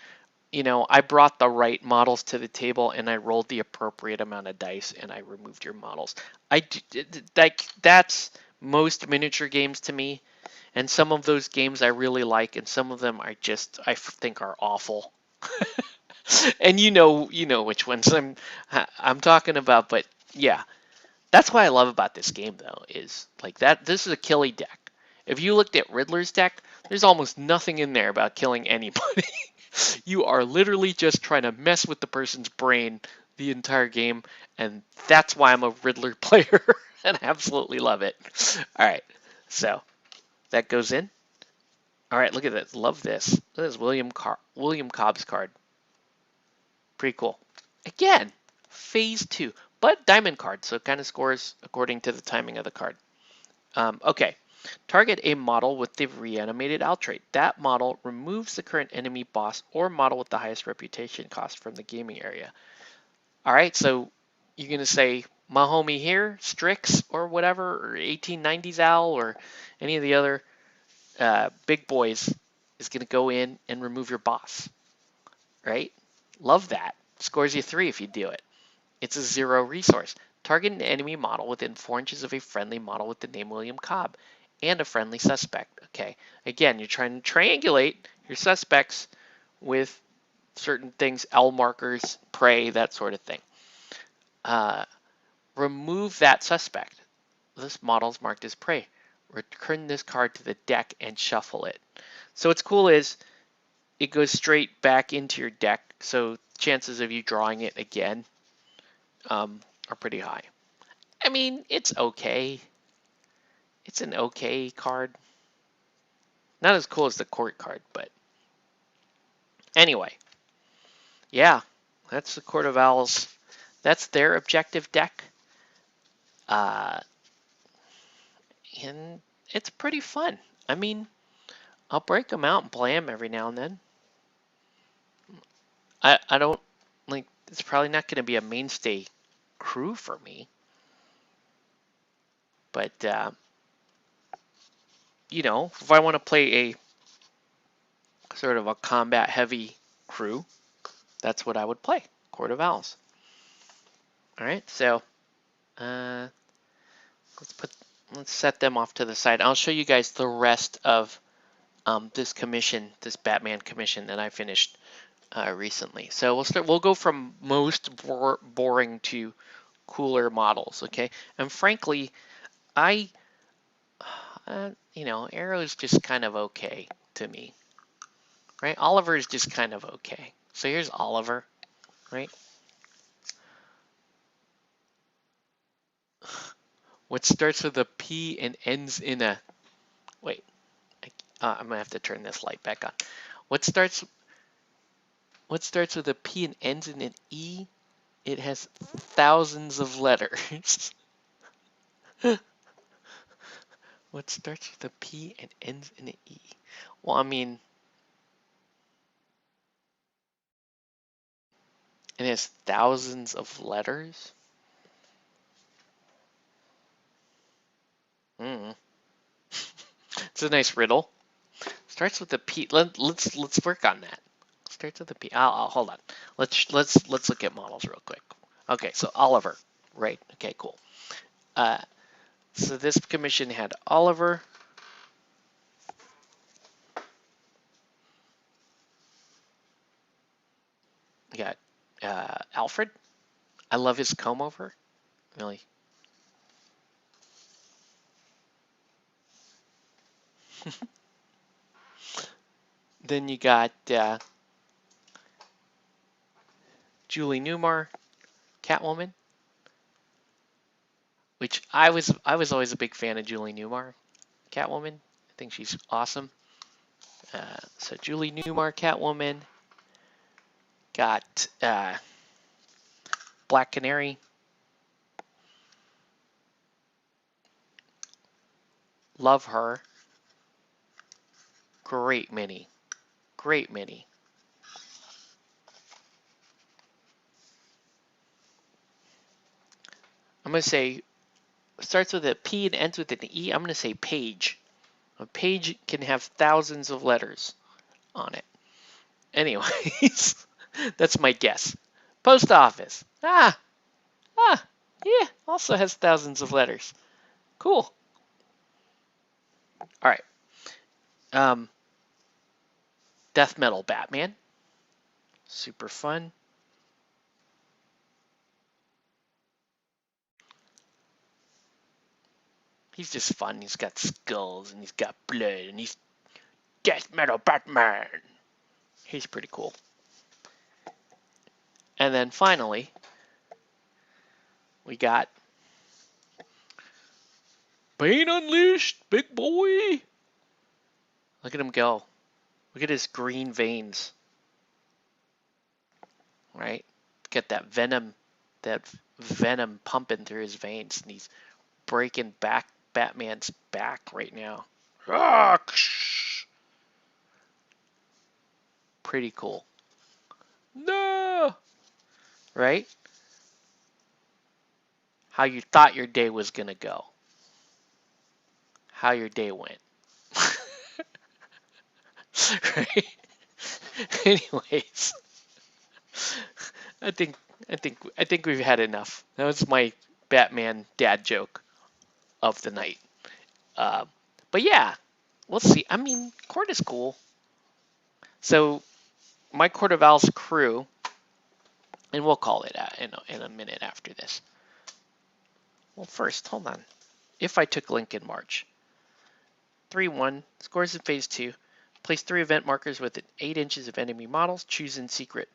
I brought the right models to the table and I rolled the appropriate amount of dice and I removed your models. That's most miniature games to me, and some of those games I really like, and some of them I think are awful. And you know which ones I'm talking about, but yeah. That's what I love about this game, though, is like that. This is a killy deck, If you looked at Riddler's deck, there's almost nothing in there about killing anybody. You are literally just trying to mess with the person's brain the entire game, and that's why I'm a Riddler player and I absolutely love it. All right, so that goes in. All right, look at this. Love this. This is William Cobb's card. Pretty cool. Again, phase 2, but diamond card, so it kind of scores according to the timing of the card. Okay, target a model with the reanimated Al trait. That model removes the current enemy boss or model with the highest reputation cost from the gaming area. All right, so you're going to say my homie here, Strix or whatever, or 1890s Al or any of the other big boys is going to go in and remove your boss, right? Love that. Scores you 3 if you do it. It's a 0 resource. Target an enemy model within 4 inches of a friendly model with the name William Cobb and a friendly suspect. Okay, again, you're trying to triangulate your suspects with certain things, L markers, prey, that sort of thing. Remove that suspect. This model is marked as prey. Return this card to the deck and shuffle it. So what's cool is it goes straight back into your deck, so chances of you drawing it again are pretty high. I mean, it's okay. It's an okay card. Not as cool as the court card, but anyway. Yeah, that's the Court of Owls. That's their objective deck. And it's pretty fun. I mean, I'll break them out and play them every now and then. I don't, like, it's probably not going to be a mainstay crew for me. But, you know, if I want to play a sort of a combat heavy crew, that's what I would play. Court of Owls. All right, so let's set them off to the side. I'll show you guys the rest of this commission, this Batman commission that I finished recently. So we'll go from most boring to cooler models, okay? And frankly, you know, Arrow is just kind of okay to me, right? Oliver is just kind of okay. So here's Oliver, right? What starts with a P and ends in a, wait, I'm gonna have to turn this light back on. What starts with a P and ends in an E? It has thousands of letters. What starts with a P and ends in an E? Well, I mean, it has thousands of letters. It's a nice riddle. Starts with a P. Let's work on that. Starts with a P. I'll hold on. Let's look at models real quick. Okay, so Oliver, right? Okay, cool. So this commission had Oliver. We got Alfred. I love his comb over. Really. Then you got Julie Newmar, Catwoman, which I was always a big fan of Julie Newmar, Catwoman. I think she's awesome. So Julie Newmar, Catwoman. Got Black Canary. Love her. Great mini. Great mini. I'm going to say, starts with a P and ends with an E. I'm going to say page. A page can have thousands of letters on it. Anyways, that's my guess. Post office. Yeah, also has thousands of letters. Cool. All right. Death Metal Batman. Super fun. He's just fun. He's got skulls and he's got blood and he's Death Metal Batman. He's pretty cool. And then finally, we got Bane Unleashed, big boy. Look at him go. Look at his green veins. Right? Get that venom pumping through his veins, and he's breaking back Batman's back right now. Pretty cool. No! Right? How you thought your day was gonna go. How your day went. Right? Anyways, I think we've had enough. That was my Batman dad joke of the night. But yeah, we'll see. I mean, Court is cool. So my Court of Owls crew, and we'll call it in a minute after this. Well, first, hold on. If I took Link in March, 3-1, scores in phase 2. Place 3 event markers within 8 inches of enemy models. Choose in secret.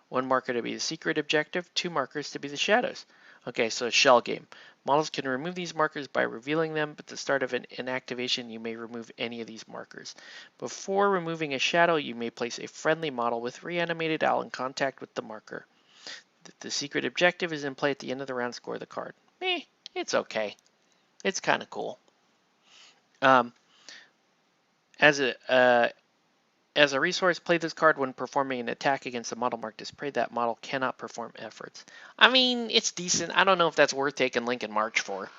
1 marker to be the secret objective, 2 markers to be the shadows. Okay, so a shell game. Models can remove these markers by revealing them, but at the start of an activation, you may remove any of these markers. Before removing a shadow, you may place a friendly model with reanimated owl in contact with the marker. The secret objective is in play at the end of the round. Score the card. It's okay. It's kind of cool. As a resource, play this card when performing an attack against a model marked as prey. That model cannot perform efforts. I mean, it's decent. I don't know if that's worth taking Lincoln March for.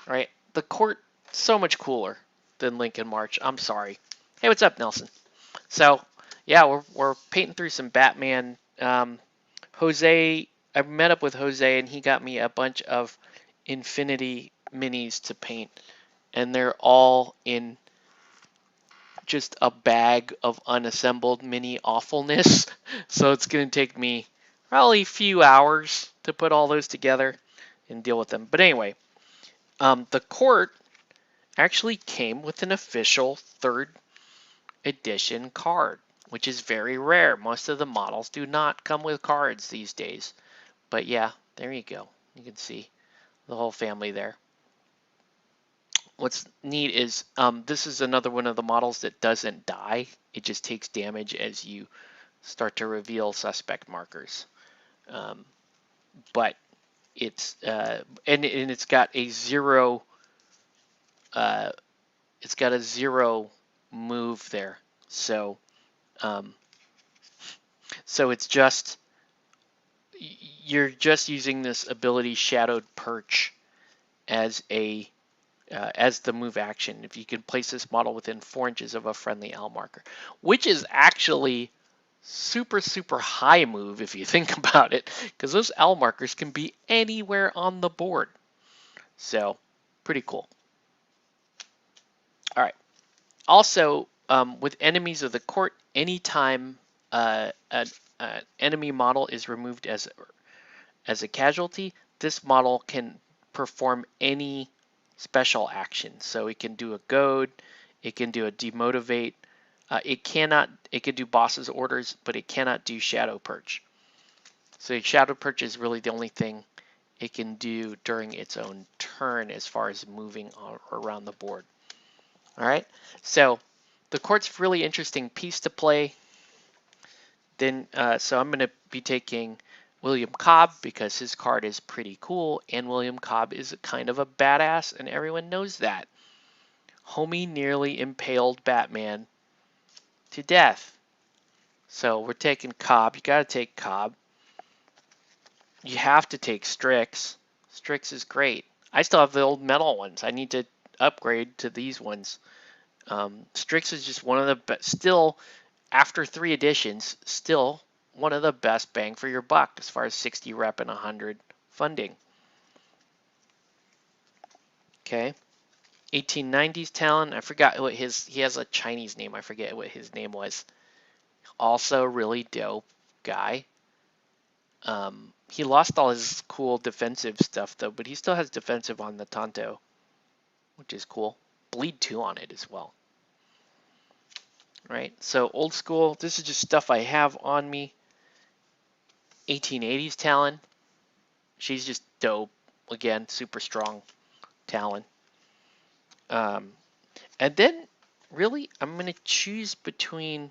Right? The Court, so much cooler than Lincoln March. I'm sorry. Hey, what's up, Nelson? So, yeah, we're painting through some Batman. Jose, I met up with Jose, and he got me a bunch of Infinity minis to paint. And they're all in just a bag of unassembled mini awfulness. So it's going to take me probably a few hours to put all those together and deal with them. But anyway, the Court actually came with an official 3rd edition card, which is very rare. Most of the models do not come with cards these days. But yeah, there you go. You can see the whole family there. What's neat is this is another one of the models that doesn't die. It just takes damage as you start to reveal suspect markers. But it's and it's got a 0. It's got a 0 move there. So so it's just you're just using this ability Shadowed Perch as the move action. If you can place this model within 4 inches of a friendly owl marker, which is actually super high move if you think about it, because those owl markers can be anywhere on the board. So pretty cool. All right. Also, with enemies of the Court, anytime an enemy model is removed as a casualty, this model can perform any special action. So it can do a goad, it can do a demotivate, it can do boss's orders, but it cannot do Shadow Perch. So Shadow Perch is really the only thing it can do during its own turn as far as moving around the board. All right, so the Court's really interesting piece to play. Then, so I'm going to be taking William Cobb because his card is pretty cool, and William Cobb is kind of a badass, and everyone knows that. Homie nearly impaled Batman to death. So we're taking Cobb. You got to take Cobb. You have to take Strix. Strix is great. I still have the old metal ones. I need to upgrade to these ones. Strix is just one of the best. Still, after 3 editions, still one of the best bang for your buck as far as 60 rep and 100 funding. Okay. 1890s Talon. I forgot what he has a Chinese name. I forget what his name was. Also really dope guy. He lost all his cool defensive stuff though, but he still has defensive on the Tonto. which is cool. Bleed 2 on it as well. Right, so old school, this is just stuff I have on me. 1880s Talon. She's just dope. Again, super strong Talon. And then, really, I'm going to choose between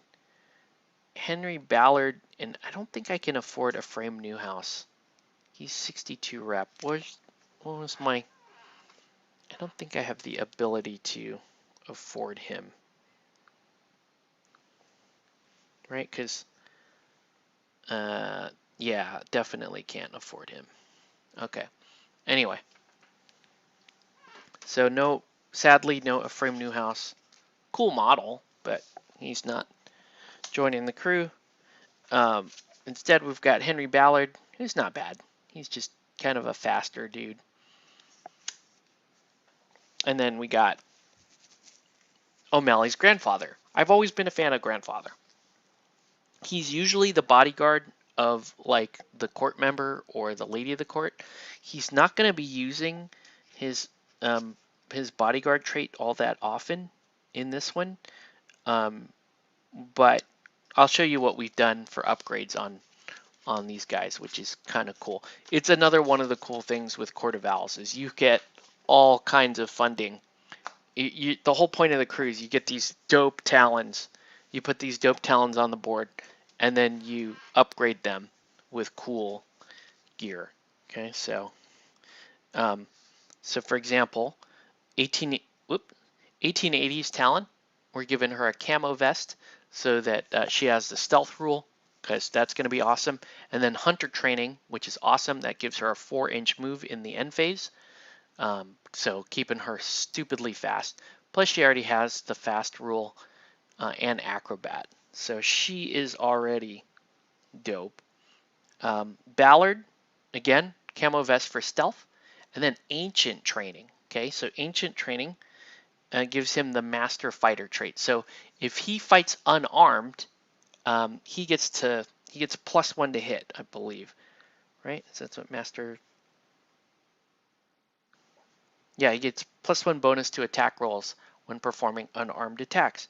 Henry Ballard, and I don't think I can afford a Frame Newhouse. He's 62 rep. What was my... I don't think I have the ability to afford him. Right, because... yeah, definitely can't afford him. Okay. Anyway. So no, sadly, no Ephraim Newhouse. Cool model, but he's not joining the crew. Instead, we've got Henry Ballard, who's not bad. He's just kind of a faster dude. And then we got O'Malley's grandfather. I've always been a fan of grandfather. He's usually the bodyguard of like the court member or the lady of the court. He's not going to be using his bodyguard trait all that often in this one, but I'll show you what we've done for upgrades on these guys, which is kind of cool. It's another one of the cool things with Court of Owls is you get all kinds of funding. The whole point of the cruise, you get these dope talons. You put these dope talons on the board, and then you upgrade them with cool gear. Okay, so for example, 1880s Talon, we're giving her a camo vest so that she has the stealth rule, because that's going to be awesome. And then hunter training, which is awesome. That gives her a 4-inch move in the end phase. So keeping her stupidly fast. Plus she already has the fast rule and acrobat. So she is already dope. Ballard, again, camo vest for stealth. And then ancient training. Okay, so ancient training gives him the master fighter trait. So if he fights unarmed, he gets +1 to hit, I believe, right? So that's what master. Yeah, he gets +1 bonus to attack rolls when performing unarmed attacks,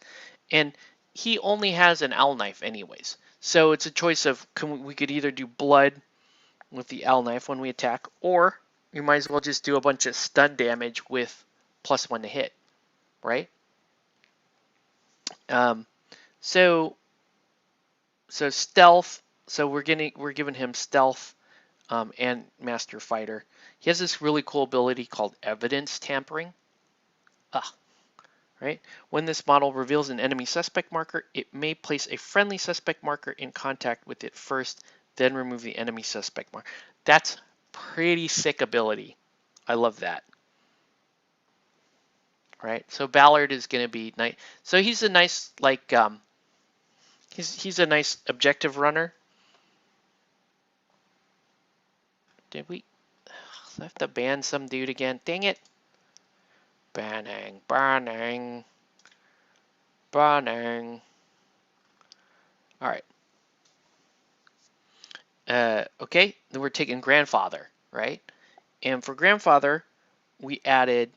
and he only has an owl knife anyways. So it's a choice of we could either do blood with the owl knife when we attack, or you might as well just do a bunch of stun damage with +1 to hit, right? So stealth. So we're giving him stealth and master fighter. He has this really cool ability called evidence tampering. Right? When this model reveals an enemy suspect marker, it may place a friendly suspect marker in contact with it first, then remove the enemy suspect marker. That's pretty sick ability. I love that. Right? So Ballard is going to be nice. So he's a nice like he's a nice objective runner. Did we have to ban some dude again? Dang it. Banning. All right. Okay, then we're taking grandfather, right? And for grandfather, we added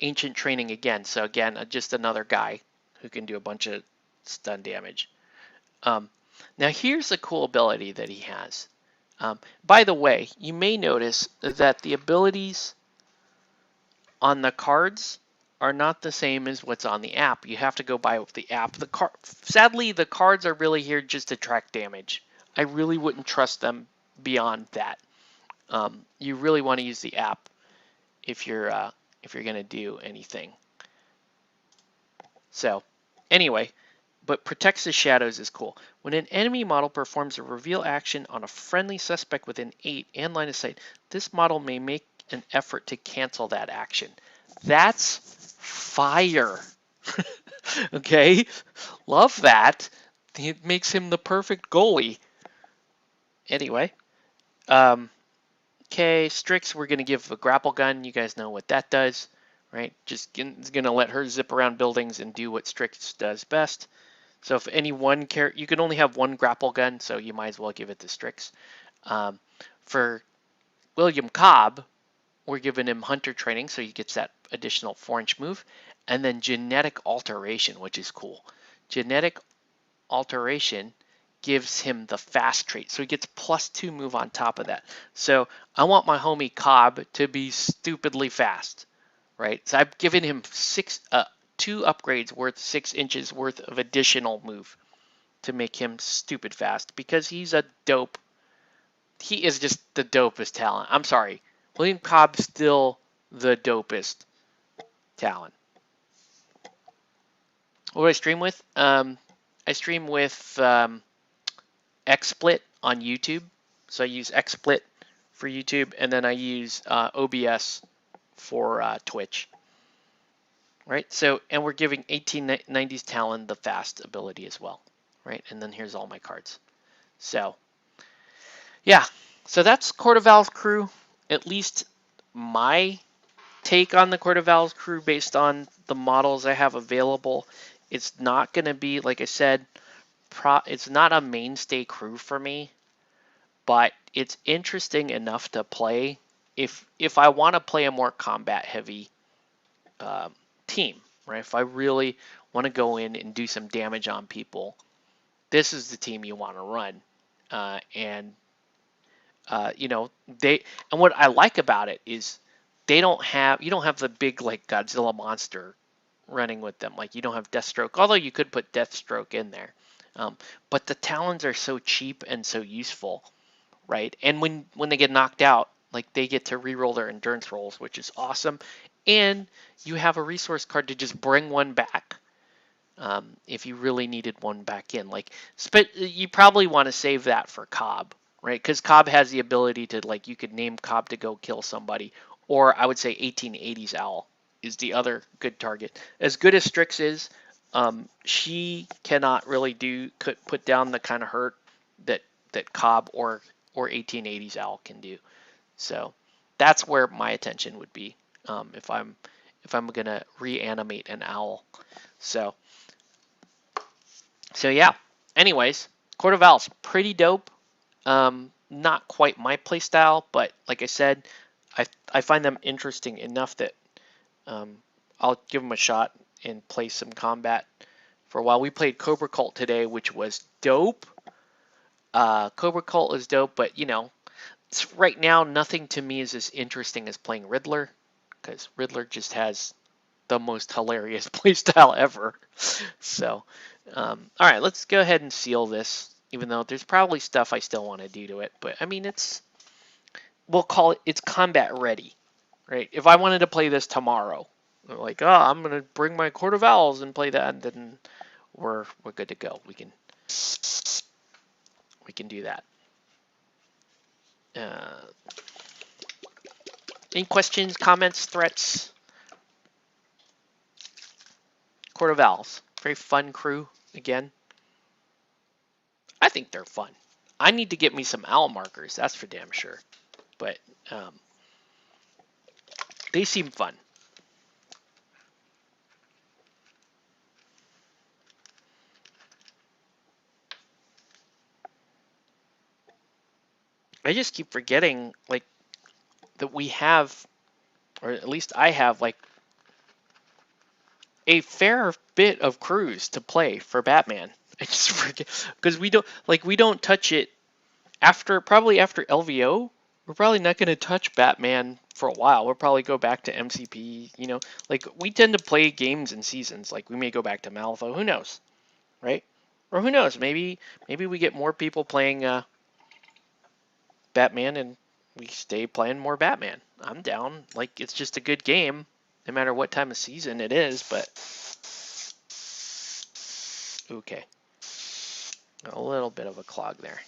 ancient training again. So again, just another guy who can do a bunch of stun damage. Now here's a cool ability that he has. By the way, you may notice that the abilities on the cards are not the same as what's on the app. You have to go by the app. Sadly, the cards are really here just to track damage. I really wouldn't trust them beyond that. You really want to use the app if you're going to do anything. So anyway, but protects the shadows is cool. When an enemy model performs a reveal action on a friendly suspect within 8 and line of sight, this model may make an effort to cancel that action. That's fire. Okay, love that. It makes him the perfect goalie. Anyway, okay, Strix, we're going to give a grapple gun. You guys know what that does, right? Just going to let her zip around buildings and do what Strix does best. So if any one character, you can only have one grapple gun, so you might as well give it to Strix. For William Cobb, we're giving him hunter training, so he gets that additional 4-inch move, and then genetic alteration, which is cool. Genetic alteration gives him the fast trait, so he gets +2 move on top of that. So I want my homie Cobb to be stupidly fast, right? So I've given him 2 upgrades worth 6 inches worth of additional move to make him stupid fast because he's a dope. He is just the dopest Talon. I'm sorry, William Cobb's still the dopest Talon. What do I stream with? I stream with XSplit on YouTube. So I use XSplit for YouTube, and then I use OBS for Twitch. Right. So, and we're giving 1890s Talon the fast ability as well. Right. And then here's all my cards. So, yeah. So that's Court of Owl's crew. At least my take on the Court of Owl's crew based on the models I have available. It's not going to be, like I said, it's not a mainstay crew for me, but it's interesting enough to play if I want to play a more combat heavy team, right? If I really want to go in and do some damage on people, this is the team you want to run. You know, and what I like about it is you don't have the big like Godzilla monster running with them. Like you don't have Deathstroke, although you could put Deathstroke in there. But the Talons are so cheap and so useful, right? And when they get knocked out, like they get to reroll their endurance rolls, which is awesome. And you have a resource card to just bring one back if you really needed one back in. Like, you probably want to save that for Cobb, right? Because Cobb has the ability to, like, you could name Cobb to go kill somebody. Or I would say 1880s Owl is the other good target. As good as Strix is, she cannot really put down the kind of hurt that Cobb or 1880s Owl can do. So that's where my attention would be if I'm gonna reanimate an owl. So yeah. Anyways, Court of Owls, pretty dope. Not quite my play style, but like I said, I find them interesting enough that I'll give them a shot and play some combat for a while. We played Cobra Cult today, which was dope. Cobra Cult is dope, but you know, right now nothing to me is as interesting as playing Riddler, because Riddler just has the most hilarious playstyle ever. So, all right, let's go ahead and seal this, even though there's probably stuff I still want to do to it. But I mean, we'll call it's combat ready, right? If I wanted to play this tomorrow, like, oh, I'm gonna bring my Court of Owls and play that, and then we're good to go. We can do that. Any questions, comments, threats? Court of Owls, very fun crew again. I think they're fun. I need to get me some owl markers, that's for damn sure. But they seem fun. I just keep forgetting, like, that we have, or at least I have, like, a fair bit of crews to play for Batman. I just forget, because we don't touch it probably after LVO. We're probably not going to touch Batman for a while. We'll probably go back to MCP, you know, like we tend to play games in seasons. Like we may go back to Malifaux, who knows, right? Or who knows, maybe we get more people playing Batman and we stay playing more Batman. I'm down. Like it's just a good game, no matter what time of season it is, but okay. A little bit of a clog there.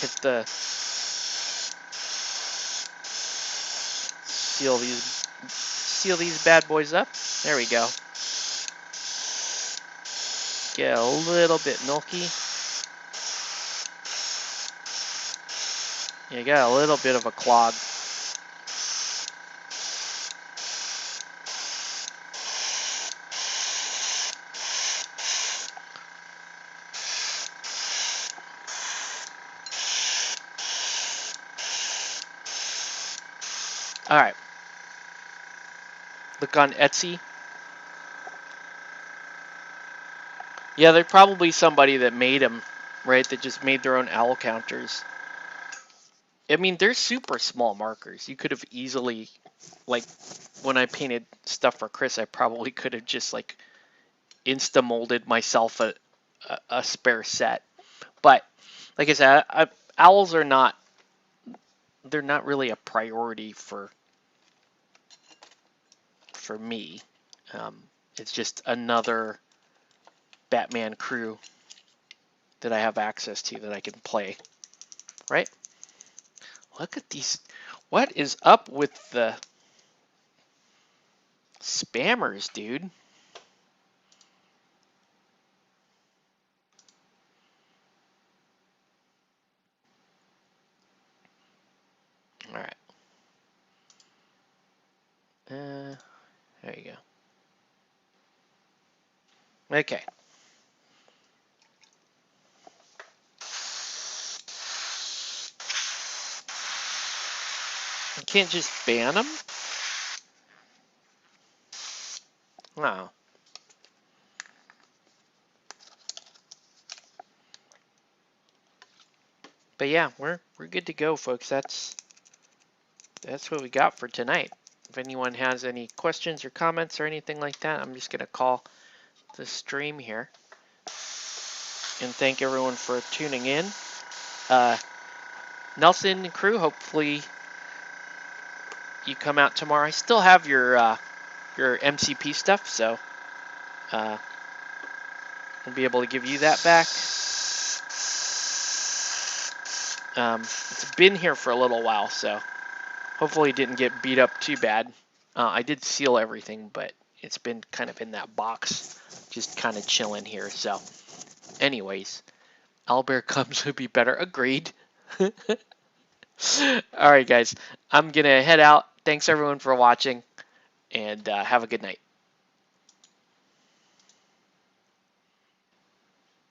Hit the seal these bad boys up. There we go. Get a little bit milky. You got a little bit of a clog. All right. Look on Etsy. Yeah, there's probably somebody that made them, right? That just made their own owl counters. I mean, they're super small markers. You could have easily, like, when I painted stuff for Chris, I probably could have just, like, insta-molded myself a spare set. But, like I said, owls are not, they're not really a priority for me. It's just another Batman crew that I have access to that I can play, right? Look at these. What is up with the spammers, dude? All right. There you go. Okay. You can't just ban them? Wow. But yeah, we're good to go, folks. That's what we got for tonight. If anyone has any questions or comments or anything like that, I'm just gonna call the stream here. And thank everyone for tuning in. Nelson and crew, hopefully you come out tomorrow. I still have your MCP stuff, so we'll be able to give you that back. It's been here for a little while, so hopefully it didn't get beat up too bad. I did seal everything, but it's been kind of in that box, just kind of chilling here. So anyways, Owlbear Cubs would be better. Agreed. All right, guys. I'm going to head out. Thanks, everyone, for watching, and have a good night.